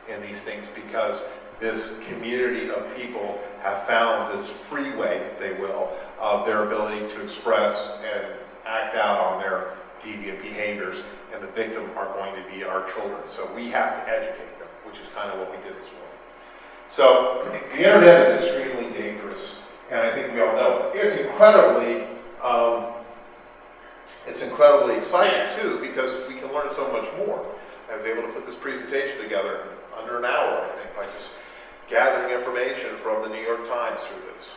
in these things because this community of people have found this freeway, if they will, of their ability to express and act out on their deviant behaviors, and the victim are going to be our children. So we have to educate them, which is kind of what we did this morning. So the internet is extremely dangerous, and I think we all know it. It's incredibly exciting too, because we can learn so much more. I was able to put this presentation together in under an hour, I think, by just gathering information from the New York Times through this.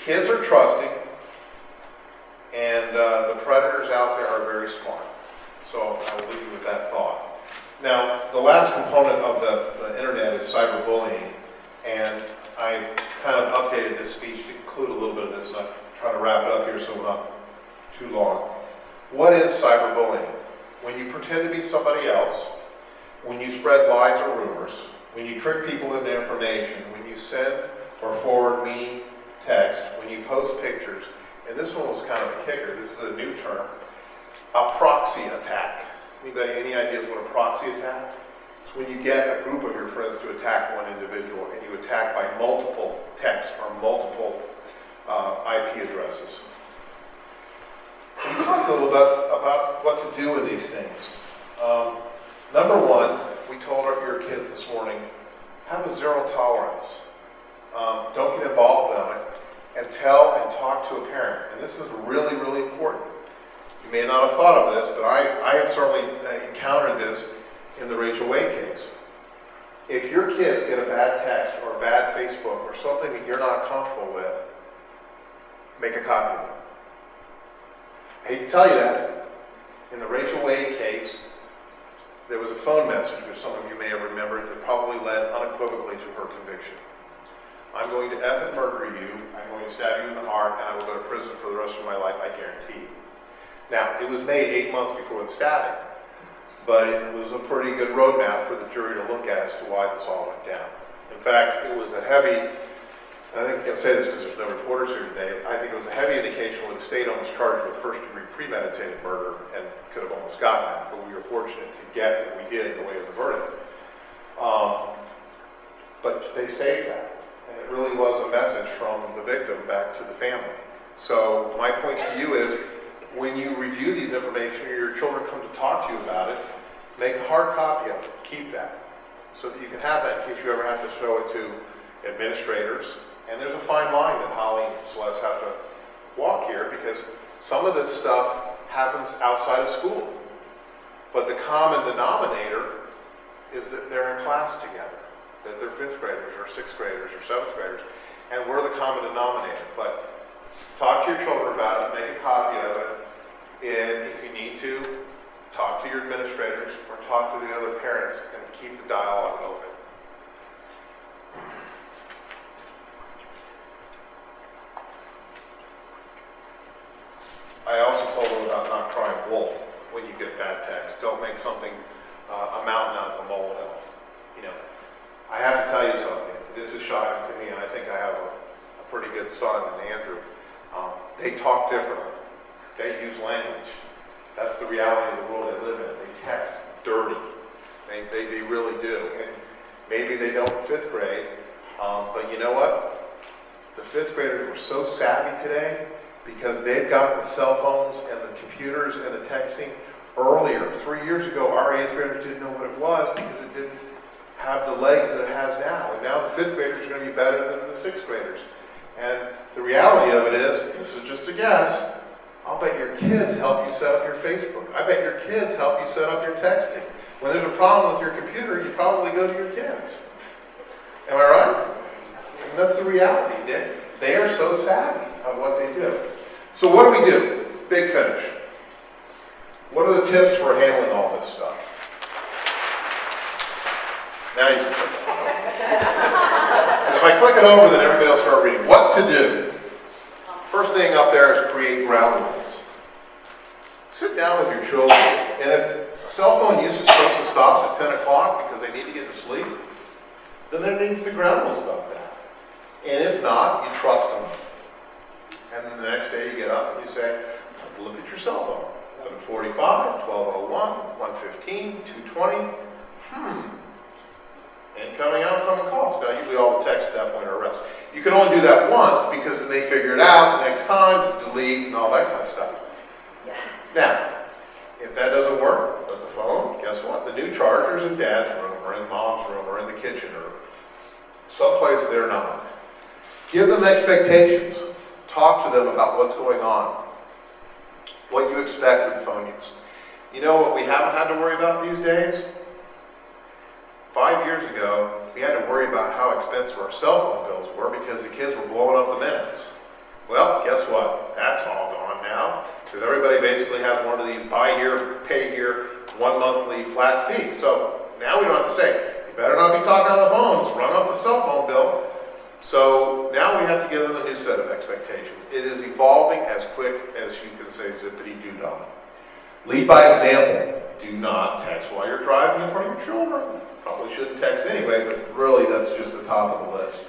Kids are trusting, and the predators out there are very smart. So I will leave you with that thought. Now, the last component of the internet is cyberbullying, and I kind of updated this speech to include a little bit of this, and I'm trying to wrap it up here so we're not too long. What is cyberbullying? When you pretend to be somebody else, when you spread lies or rumors, when you trick people into information, when you send or forward mean text, when you post pictures, and this one was kind of a kicker, this is a new term, a proxy attack. Anybody, any ideas what a proxy attack? It's when you get a group of your friends to attack one individual and you attack by multiple texts or multiple IP addresses. We talked a little bit about what to do with these things. Number one, we told your kids this morning, have a zero tolerance. Don't get involved in it, and tell and talk to a parent. And this is really, really important. You may not have thought of this, but I have certainly encountered this in the Rachel Wade case. If your kids get a bad text or a bad Facebook or something that you're not comfortable with, make a copy of it. I hate to tell you that. In the Rachel Wade case, there was a phone message, which some of you may have remembered, that probably led unequivocally to her conviction. I'm going to F and murder you, I'm going to stab you in the heart, and I will go to prison for the rest of my life, I guarantee. Now, it was made 8 months before the stabbing, but it was a pretty good roadmap for the jury to look at as to why this all went down. In fact, it was a heavy, I think I can say this because there's no reporters here today, I think it was a heavy indication where the state almost charged with first-degree premeditated murder and could have almost gotten that, but we were fortunate to get what we did in the way of the verdict. But they saved that, and it really was a message from the victim back to the family. So my point to you is, when you review these information or your children come to talk to you about it, make a hard copy of it, keep that, so that you can have that in case you ever have to show it to administrators. And there's a fine line that Holly and Celeste have to walk here, because some of this stuff happens outside of school. But the common denominator is that they're in class together, that they're 5th graders or 6th graders or 7th graders, and we're the common denominator. But talk to your children about it, make a copy of it, and if you need to, talk to your administrators or talk to the other parents and keep the dialogue open. I also told them about not crying wolf when you get bad text. Don't make something a mountain out of a molehill. You know, I have to tell you something. This is shocking to me, and I think I have a pretty good son in Andrew. They talk differently. They use language. That's the reality of the world they live in. They text dirty. They really do. And maybe they don't in 5th grade, but you know what? The 5th graders were so savvy today because they've gotten the cell phones and the computers and the texting earlier. 3 years ago, our 8th graders didn't know what it was because it didn't have the legs that it has now. And now the 5th graders are going to be better than the 6th graders. And the reality of it is, this is just a guess, I'll bet your kids help you set up your Facebook. I bet your kids help you set up your texting. When there's a problem with your computer, you probably go to your kids. Am I right? And that's the reality. They are so savvy of what they do. So what do? Big finish. What are the tips for handling all this stuff? Now you can click it. If I click it over, then everybody will start reading. What to do? First thing up there is create ground rules. Sit down with your children, and if cell phone use is supposed to stop at 10 o'clock because they need to get to sleep, then there needs to be ground rules about that. And if not, you trust them. And then the next day you get up and you say, look at your cell phone. 11:45, 12:01, 1:15, 2:20. Incoming, outgoing calls. Now, usually all the texts at that point are arrests. You can only do that once because then they figure it out the next time, delete, and all that kind of stuff. Yeah. Now, if that doesn't work with the phone, guess what? The new charger's in Dad's room, or in Mom's room, or in the kitchen, or someplace they're not. Give them expectations. Talk to them about what's going on, what you expect with the phone use. You know what we haven't had to worry about these days? 5 years ago, we had to worry about how expensive our cell phone bills were because the kids were blowing up the minutes. Well, guess what? That's all gone now because everybody basically has one of these buy here, pay here, 1 monthly flat fee. So now we don't have to say, you better not be talking on the phone, it's run up the cell phone bill. So now we have to give them a new set of expectations. It is evolving as quick as you can say zippity-doo-dah. Lead by example. Do not text while you're driving in front of your children. Probably shouldn't text anyway, but really that's just the top of the list.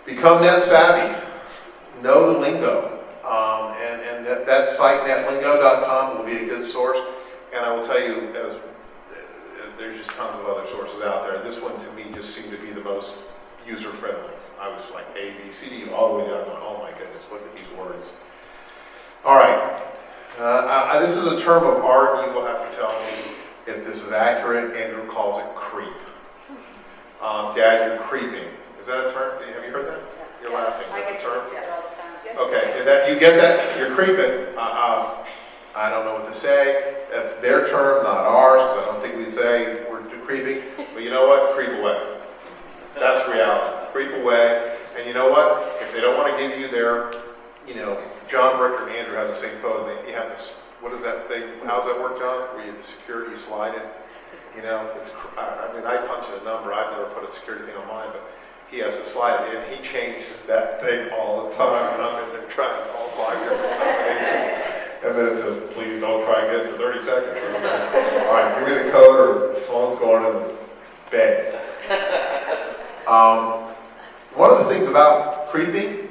Become net savvy. Know the lingo. And that site, netlingo.com, will be a good source. And I will tell you, there's just tons of other sources out there. This one to me just seemed to be the most user-friendly. I was like A, B, C, D, all the way down, going, oh my goodness, look at these words. All right. This is a term of art. You will have to tell me if this is accurate. Andrew calls it creep. Dad, you're creeping. Is that a term? Have you heard that? You're laughing. That's a term? Okay, you get that? You're creeping. I don't know what to say. That's their term, not ours, because I don't think we say we're creeping. But you know what? Creep away. That's reality. Creep away. And you know what? If they don't want to give you their, John, Ricker, and Andrew have the same phone. You have this, what is that thing? How's that work, John? Where you have the security slide it? I punch in a number. I've never put a security thing on mine, but he has to slide it in. He changes that thing all the time, and I'm in there trying all 5 different combinations. And then it says, please don't try again for 30 seconds. All right, give me the code, or the phone's going in the bed. One of the things about creeping,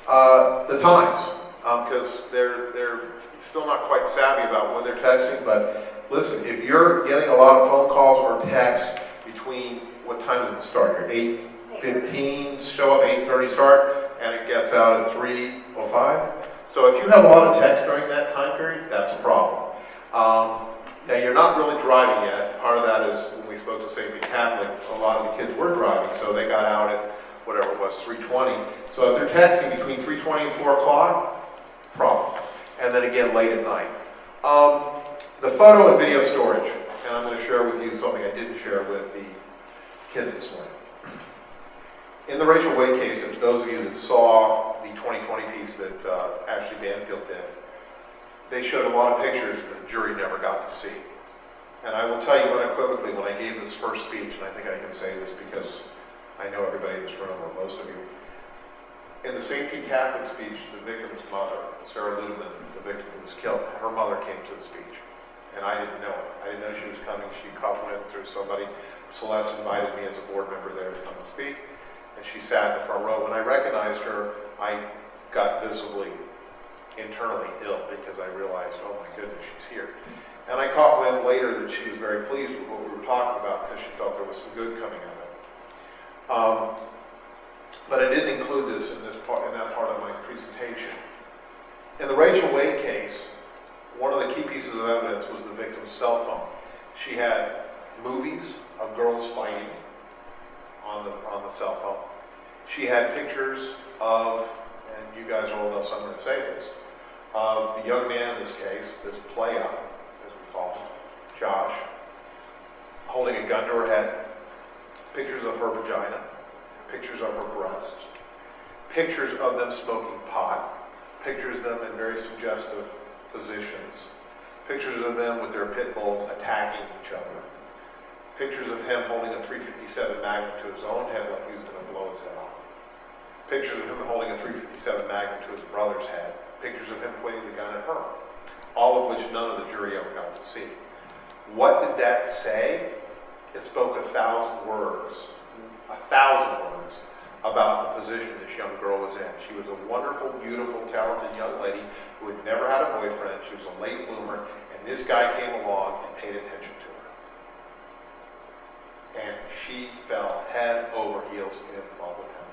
the times, because they're still not quite savvy about when they're texting, but listen, if you're getting a lot of phone calls or texts between, what time does it start? Your 8:15, show up 8:30 start, and it gets out at 3:05. So if you have a lot of text during that time period, that's a problem. Now you're not really driving yet. Part of that is when we spoke to St. Pete Catholic, a lot of the kids were driving, so they got out at whatever it was, 3:20. So if they're texting between 3:20 and 4 o'clock, problem. And then again late at night. The photo and video storage, and I'm going to share with you something I didn't share with the kids this morning. In the Rachel Wade case, and those of you that saw the 2020 piece that Ashley Banfield did, they showed a lot of pictures that the jury never got to see. And I will tell you unequivocally, when I gave this first speech, and I think I can say this because I know everybody in this room, or most of you, in the St. Pete Catholic speech, the victim's mother, Sarah Ludeman, the victim who was killed, her mother came to the speech. And I didn't know it. I didn't know she was coming. She went through somebody. Celeste invited me as a board member there to come and speak. And she sat in the front row. When I recognized her, I got visibly, internally ill because I realized, oh my goodness, she's here. And I caught wind later that she was very pleased with what we were talking about because she felt there was some good coming out of it. But I didn't include this in that part of my presentation. In the Rachel Wade case, one of the key pieces of evidence was the victim's cell phone. She had movies of girls fighting on the cell phone. She had pictures of, and you guys are old enough, so I'm going to say this, of the young man in this case, this play-up, as we call him, Josh, holding a gun to her head, pictures of her vagina, pictures of her breast, pictures of them smoking pot, pictures of them in very suggestive positions, pictures of them with their pit bulls attacking each other, pictures of him holding a .357 Magnum to his own head like he was going to blow his head off, pictures of him holding a .357 Magnum to his brother's head, pictures of him pointing the gun at her, all of which none of the jury ever got to see. What did that say? It spoke 1,000 words, 1,000 words about the position this young girl was in. She was a wonderful, beautiful, talented young lady who had never had a boyfriend. She was a late bloomer, and this guy came along and paid attention to her. And she fell head over heels in love with him.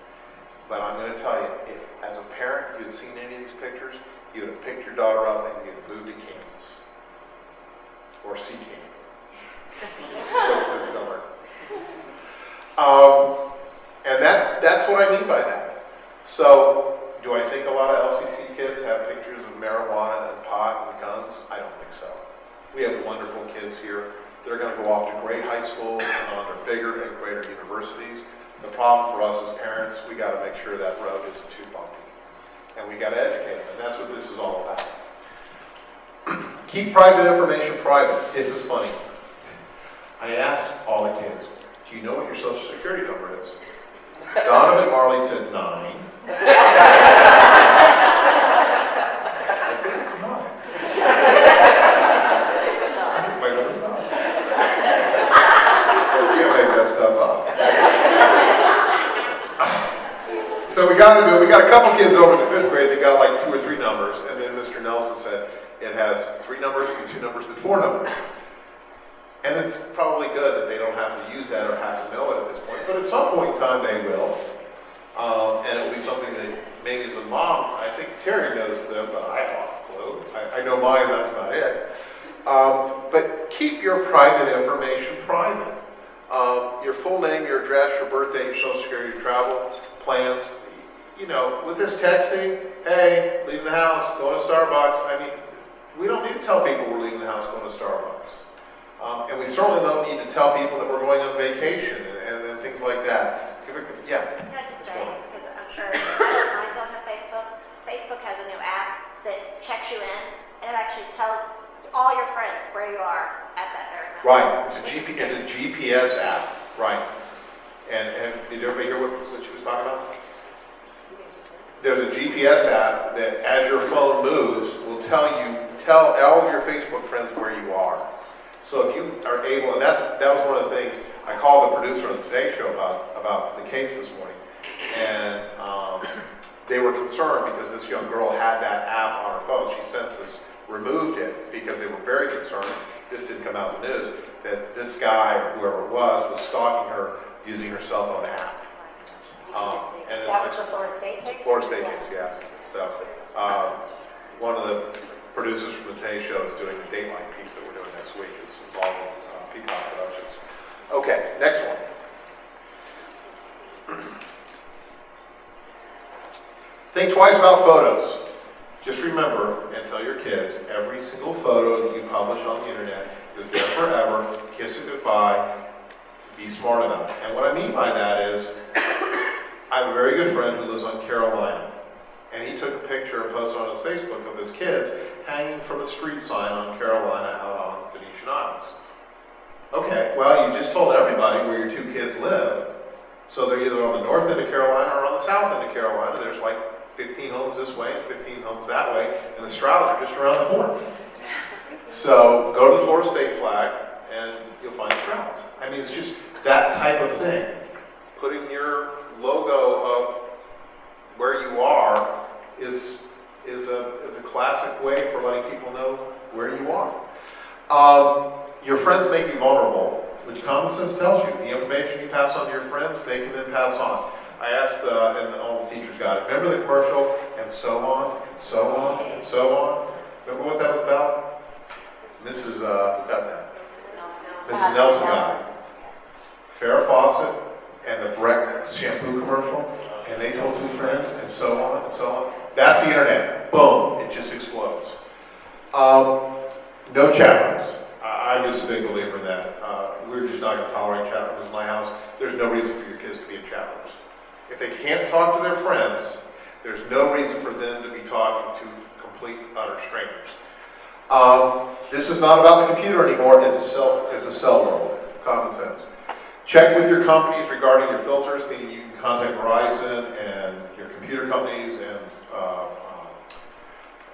But I'm going to tell you, if as a parent you had seen any of these pictures, you would have picked your daughter up and you'd have moved to Kansas. Or sea Canyon. And that's what I mean by that. So, do I think a lot of LCC kids have pictures of marijuana and pot and guns? I don't think so. We have wonderful kids here. They're going to go off to great high schools and on to bigger and greater universities. The problem for us as parents, we got to make sure that road isn't too bumpy. And we got to educate them, and that's what this is all about. Keep private information private. This is funny. I asked all the kids, do you know what your social security number is? Donovan Marley said 9. I think it's 9. My number's 9. You can't make that stuff up. So we got a couple kids over in the 5th grade that got like 2 or 3 numbers, and then Mr. Nelson said it has 3 numbers and 2 numbers and 4 numbers. And it's probably good that they don't have to use that or have to know it at this point, but at some point in time they will. And it'll be something that maybe as a mom, I think Terry knows them, but I don't have a clue. I know mine, that's not it. But keep your private information private. Your full name, your address, your birthday, your social security, your travel plans. You know, with this texting, hey, leaving the house, going to Starbucks. I mean, we don't need to tell people we're leaving the house, going to Starbucks. And we certainly don't need to tell people that we're going on vacation and things like that. Yeah? Can I just say, because I'm sure I'm going to Facebook. Facebook has a new app that checks you in, and it actually tells all your friends where you are at that very moment. Right. It's a GPS app. Right. And did everybody hear what she was talking about? There's a GPS app that, as your phone moves, will tell all of your Facebook friends where you are. So if you are able, and that was one of the things I called the producer of the Today Show about the case this morning, and they were concerned because this young girl had that app on her phone. She since has removed it because they were very concerned, this didn't come out in the news, that this guy or whoever it was stalking her using her cell phone app. And that was the Florida State case? Florida State case, yeah. So one of the producers from the Today Show is doing the Dateline piece that we're doing next week. It's involving Peacock Productions. Okay, next one. Think twice about photos. Just remember and tell your kids every single photo that you publish on the internet is there forever. Kiss it goodbye. Be smart about it. And what I mean by that is, I have a very good friend who lives on Carolina. And he took a picture and posted on his Facebook of his kids hanging from a street sign on Carolina out on Venetian Islands. Okay, well, you just told everybody where your 2 kids live. So they're either on the north end of Carolina or on the south end of Carolina. There's like 15 homes this way and 15 homes that way, and the Strouds are just around the corner. So go to the Florida State flag and you'll find Strouds. I mean, it's just that type of thing. Putting your logo of where you are is a classic way for letting people know where you are. Your friends may be vulnerable, which common sense tells you. The information you pass on to your friends, they can then pass on. I asked, and all the teachers got it, remember the commercial, and so on, and so on, and so on? Remember what that was about? Mrs. Who got that? No. Mrs. Nelson got it. Farrah Fawcett and the Breck shampoo commercial, and they told 2 friends, and so on and so on. That's the internet. Boom, it just explodes. No chat rooms. I'm just a big believer in that. We're just not going to tolerate chat rooms in my house. There's no reason for your kids to be in chat rooms. If they can't talk to their friends, there's no reason for them to be talking to complete, utter strangers. This is not about the computer anymore. It's a cell world. Common sense. Check with your companies regarding your filters, meaning you can contact Verizon and your computer companies and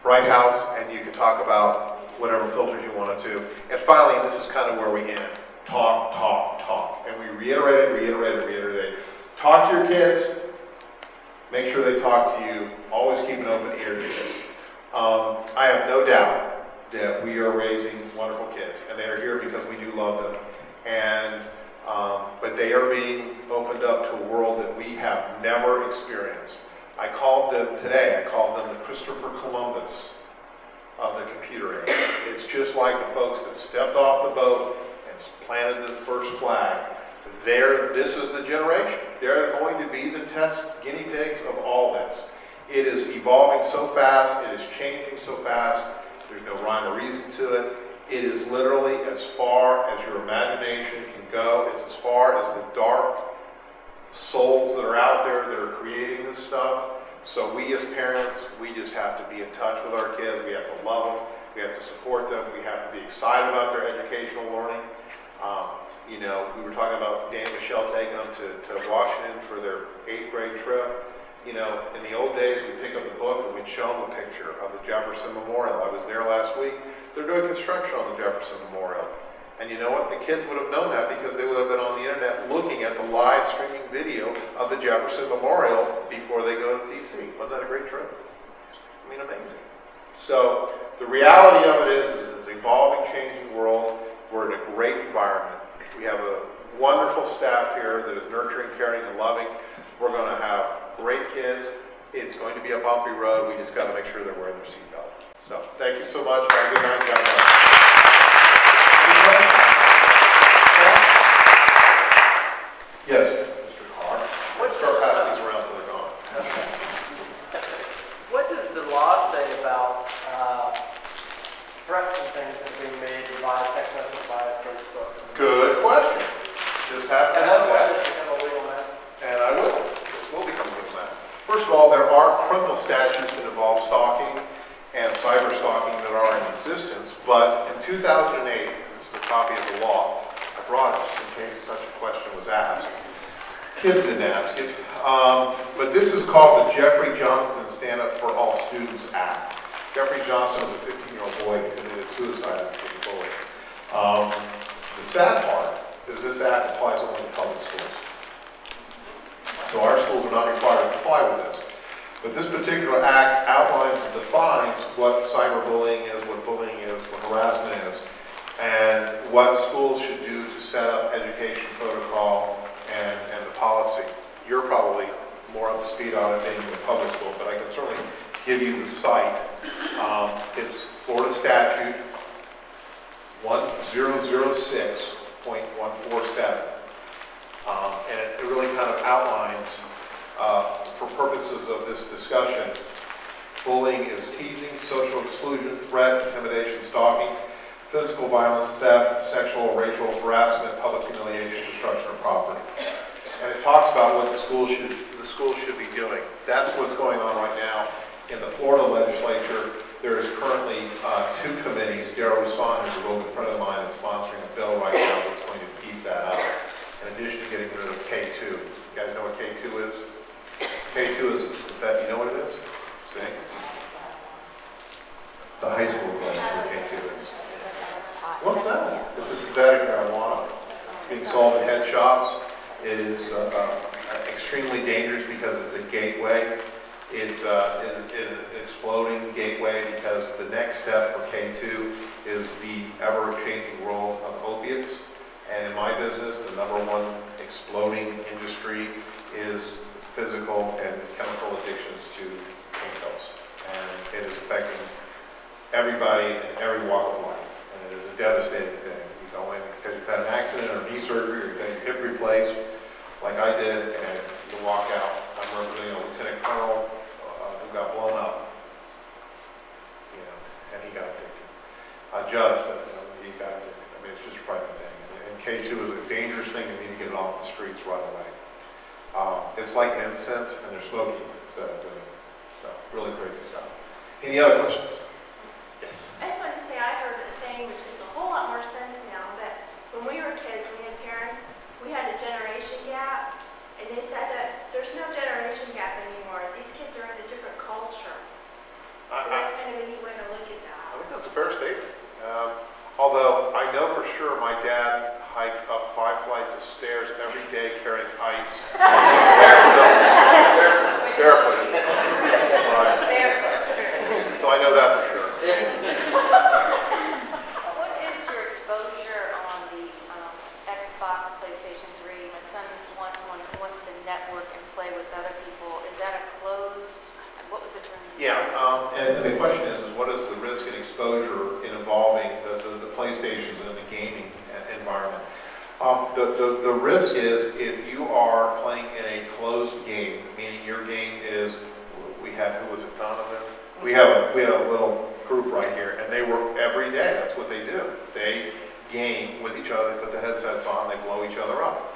Bright House, and you can talk about whatever filters you wanted to. And finally, this is kind of where we end. Talk, talk, talk. And we reiterate. Talk to your kids. Make sure they talk to you. Always keep an open ear to this. I have no doubt that we are raising wonderful kids, and they are here because we do love them. And but they are being opened up to a world that we have never experienced. I called them the Christopher Columbus of the computer age. It's just like the folks that stepped off the boat and planted the first flag. This is the generation. They're going to be the test guinea pigs of all this. It is evolving so fast, it is changing so fast, there's no rhyme or reason to it. It is literally as far as your imagination can go. It's as far as the dark souls that are out there that are creating this stuff. So we as parents, we just have to be in touch with our kids. We have to love them. We have to support them. We have to be excited about their educational learning. You know, we were talking about Dan and Michelle taking them to Washington for their 8th grade trip. You know, in the old days, we'd pick up the book and we'd show them a picture of the Jefferson Memorial. I was there last week. They're doing construction on the Jefferson Memorial. And you know what? The kids would have known that because they would have been on the internet looking at the live streaming video of the Jefferson Memorial before they go to DC. Wasn't that a great trip? I mean, amazing. So the reality of it is it's an evolving, changing world. We're in a great environment. We have a wonderful staff here that is nurturing, caring, and loving. We're going to have great kids. It's going to be a bumpy road. We just got to make sure they're wearing their seatbelt. So thank you so much. Have a good night. God bless. Yes, Mr. Carr. Let's start passing these around till they're gone. What does the law say about threats and things that are being made by text message, by Facebook? Good question. Just have to have that. Does it become a legal matter? And I will. This will become a legal matter. First of all, there are criminal statutes that involve stalking and cyber stalking that are in existence, but in 2008, this is a copy of the law. I brought it in case such a question was asked. Kids didn't ask it, but this is called the Jeffrey Johnston Stand Up for All Students Act. Jeffrey Johnston was a 15-year-old boy who committed suicide after being bullied. The sad part is this act applies only to public schools. So our schools are not required to comply with this. But this particular act outlines and defines what cyberbullying is, what bullying is, what harassment is, and what schools should do to set up education protocol and the policy. You're probably more up to speed on it being in the public school, but I can certainly give you the site. It's Florida Statute 1006.147. And it really kind of outlines, for purposes of this discussion, bullying is teasing, social exclusion, threat, intimidation, stalking, physical violence, theft, sexual or racial harassment, public humiliation, destruction of property. And it talks about what the schools should be doing. That's what's going on right now in the Florida legislature. There is currently 2 committees. Darrell Roussan, who's a real good friend of mine, is sponsoring a bill right now that's going to beef that up. In addition to getting rid of K2. You guys know what K2 is? K2 is that, you know what it is? See? The high school version of what K2 is. What's that? It's a synthetic marijuana. It's being sold in head shops. It is extremely dangerous because it's a gateway. It is an exploding gateway because the next step for K2 is the ever-changing world of opiates. And in my business, the #1 exploding industry is physical and chemical addictions to chemicals. And it is affecting everybody in every walk of life. And it is a devastating thing. You go going because you've had an accident or knee surgery or you've had your hip replaced, like I did, and you walk out. I remember being a lieutenant colonel who got blown up, and he got addicted. A judge, he got addicted. I mean, it's just a private thing. And K2 is a dangerous thing. You need to get it off the streets right away. It's like incense, and they're smoking instead of doing it. So, really crazy stuff. Any other questions? Yes. I just wanted to say I heard a saying which makes a whole lot more sense now, that when we were kids, we had parents, we had a generation gap, and they said that there's no generation gap anymore. These kids are in a different culture. So that's kind of a neat way to look at that. I think that's a fair statement. Although I know for sure my dad hiked up 5 flights of stairs every day carrying ice. Barefoot. So I know that for sure. What is your exposure on the Xbox, PlayStation 3? My son wants to network and play with other people. Is that a closed? What was the term? Yeah, and the question is what is the risk and exposure in involving the PlayStations and the gaming environment? The risk is if you are playing in a closed game, meaning your game is, we had, who was it, Donovan? We had a little group right here, and they work every day. That's what they do. They game with each other, put the headsets on, they blow each other up.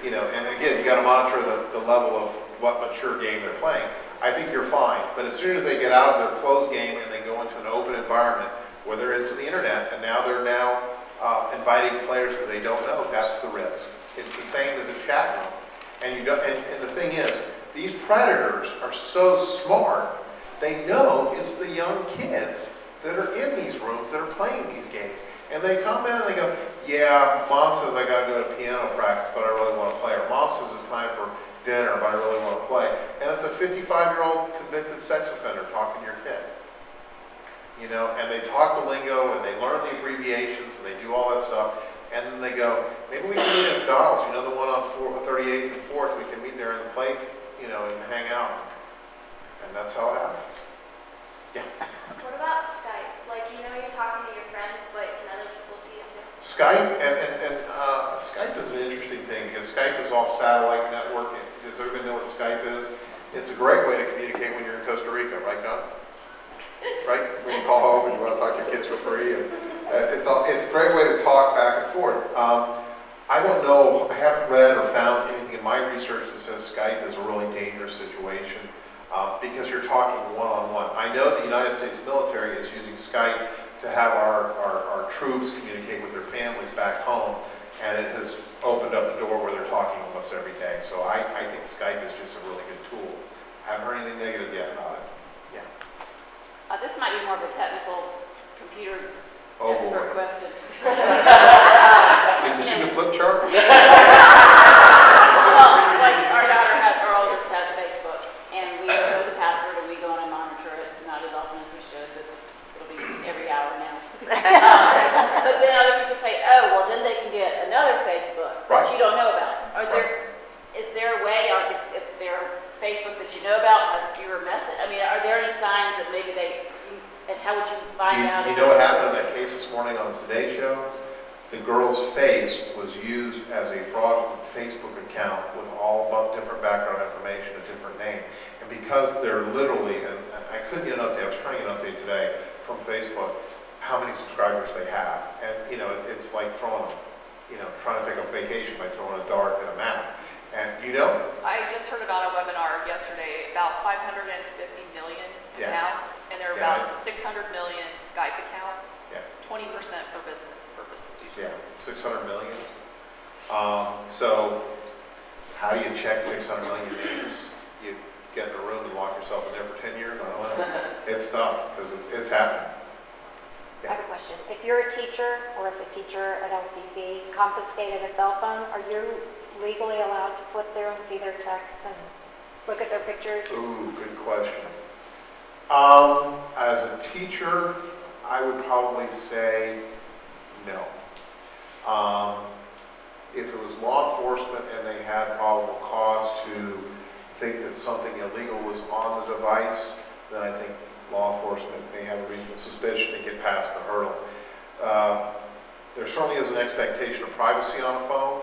And again, you got to monitor the level of what mature game they're playing. I think you're fine, but as soon as they get out of their closed game and they go into an open environment where they're into the internet, and now they're inviting players that they don't know, that's the risk. It's the same as a chat room. And the thing is, these predators are so smart, they know it's the young kids that are in these rooms that are playing these games. And they come in and they go, yeah, Mom says I got to go to piano practice, but I really want to play. Or Mom says it's time for dinner, but I really want to play. And it's a 55-year-old convicted sex offender talking to your kid. And they talk the lingo, and they learn the abbreviations, and they do all that stuff. And then they go, maybe we can meet at McDonald's, the one on 38th and 4th, we can meet there and play, and hang out. And that's how it happens. Yeah. What about Skype? Like, you're talking to your friends, but can other people see them? Skype, and Skype is an interesting thing, because Skype is all satellite network. Does everybody know what Skype is? It's a great way to communicate when you're in Costa Rica, right, John? Right? When you call home and you want to talk to your kids for free. And, it's a great way to talk back and forth. I don't know, I haven't read or found anything in my research that says Skype is a really dangerous situation because you're talking one-on-one. I know the United States military is using Skype to have our troops communicate with their families back home, and it has opened up the door where they're talking almost every day. So I think Skype is just a really good tool. I haven't heard anything negative yet about it. Yeah. This might be more of a technical computer expert question. Did you see the flip chart? Well, like our oldest has Facebook, and we know the password, and we go on and monitor it, not as often as we should, but it'll be every hour now. But then other people say, oh, well, then they can get another Facebook that you don't know about. Is there a way, if their Facebook that you know about has fewer messages? I mean, are there any signs that maybe and how would you find out? You know what happened in that case this morning on the Today Show? The girl's face was used as a fraudulent Facebook account with all different background information, a different name. And because they're literally, and I couldn't get an update, I was trying to get an update today from Facebook, how many subscribers they have. And, it's like trying to take a vacation by throwing a dart at a map. And I just heard about a webinar yesterday, about 550 million accounts, and there are about 600 million Skype accounts, 20% for business purposes usually. Yeah, 600 million. So how do you check 600 million names? You get in a room and lock yourself in there for 10 years? I don't know. It's tough, because it's happening. I have a question. If you're a teacher, or if a teacher at LCC confiscated a cell phone, are you legally allowed to flip through and see their texts and look at their pictures? Ooh, good question. As a teacher, I would probably say no. If it was law enforcement and they had probable cause to think that something illegal was on the device, then I think law enforcement may have a reasonable suspicion to get past the hurdle. there certainly is an expectation of privacy on a phone.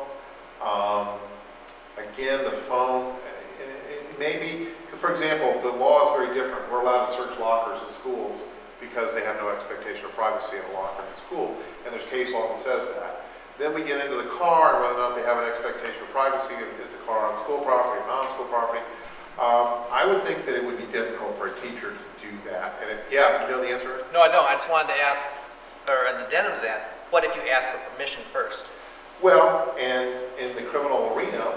Again, the phone, it may be, for example, the law is very different. We're allowed to search lockers in schools because they have no expectation of privacy in a locker in the school, and there's case law that says that. Then we get into the car and whether or not they have an expectation of privacy. Is the car on school property or non-school property? I would think that it would be difficult for a teacher to do that. And yeah, you know the answer? No, I don't. I just wanted to ask, or an addendum to that, what if you ask for permission first? Well, and in the criminal arena,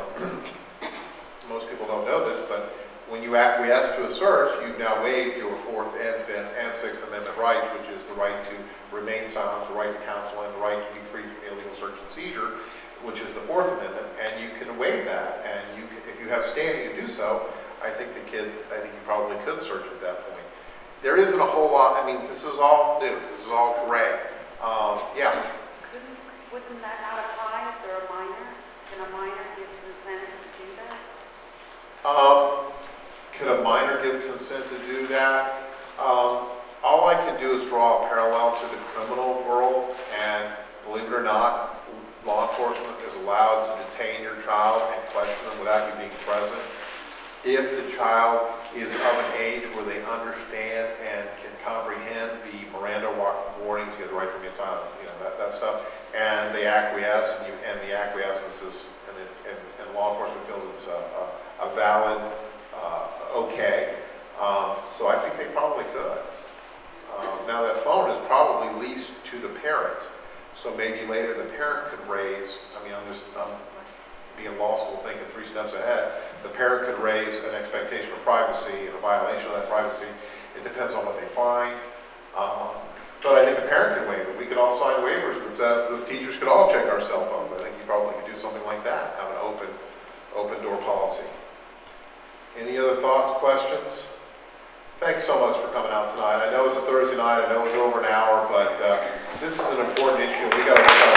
most people don't know this, but when you acquiesce to a search, you've now waived your 4th and 5th and 6th Amendment rights, which is the right to remain silent, the right to counsel, and the right to be free from illegal search and seizure, which is the 4th Amendment, and you can waive that. And you can, if you have standing to do so, I think you probably could search at that point. There isn't a whole lot, I mean, this is all new, this is all gray. Yeah. Wouldn't that not apply if they're a minor? Can a minor give consent to do that? Could a minor give consent to do that? All I can do is draw a parallel to the criminal world, and believe it or not, law enforcement is allowed to detain your child and question them without you being present. If the child is of an age where they understand and can comprehend the Miranda warnings, you have the right to remain silent, you know, that stuff, and they acquiesce, and the acquiescence is, and law enforcement feels it's a valid, okay. So I think they probably could. Now that phone is probably leased to the parent, so maybe later the parent could raise, I mean, I'm being law school thinking 3 steps ahead, the parent could raise an expectation of privacy and a violation of that privacy. It depends on what they find. But I think the parent could waive it. We could all sign waivers that says this teachers could all check our cell phones. I think you probably could do something like that, have an open door policy. Any other thoughts, questions? Thanks so much for coming out tonight. I know it's a Thursday night, I know it's over an hour, but this is an important issue. We got to work on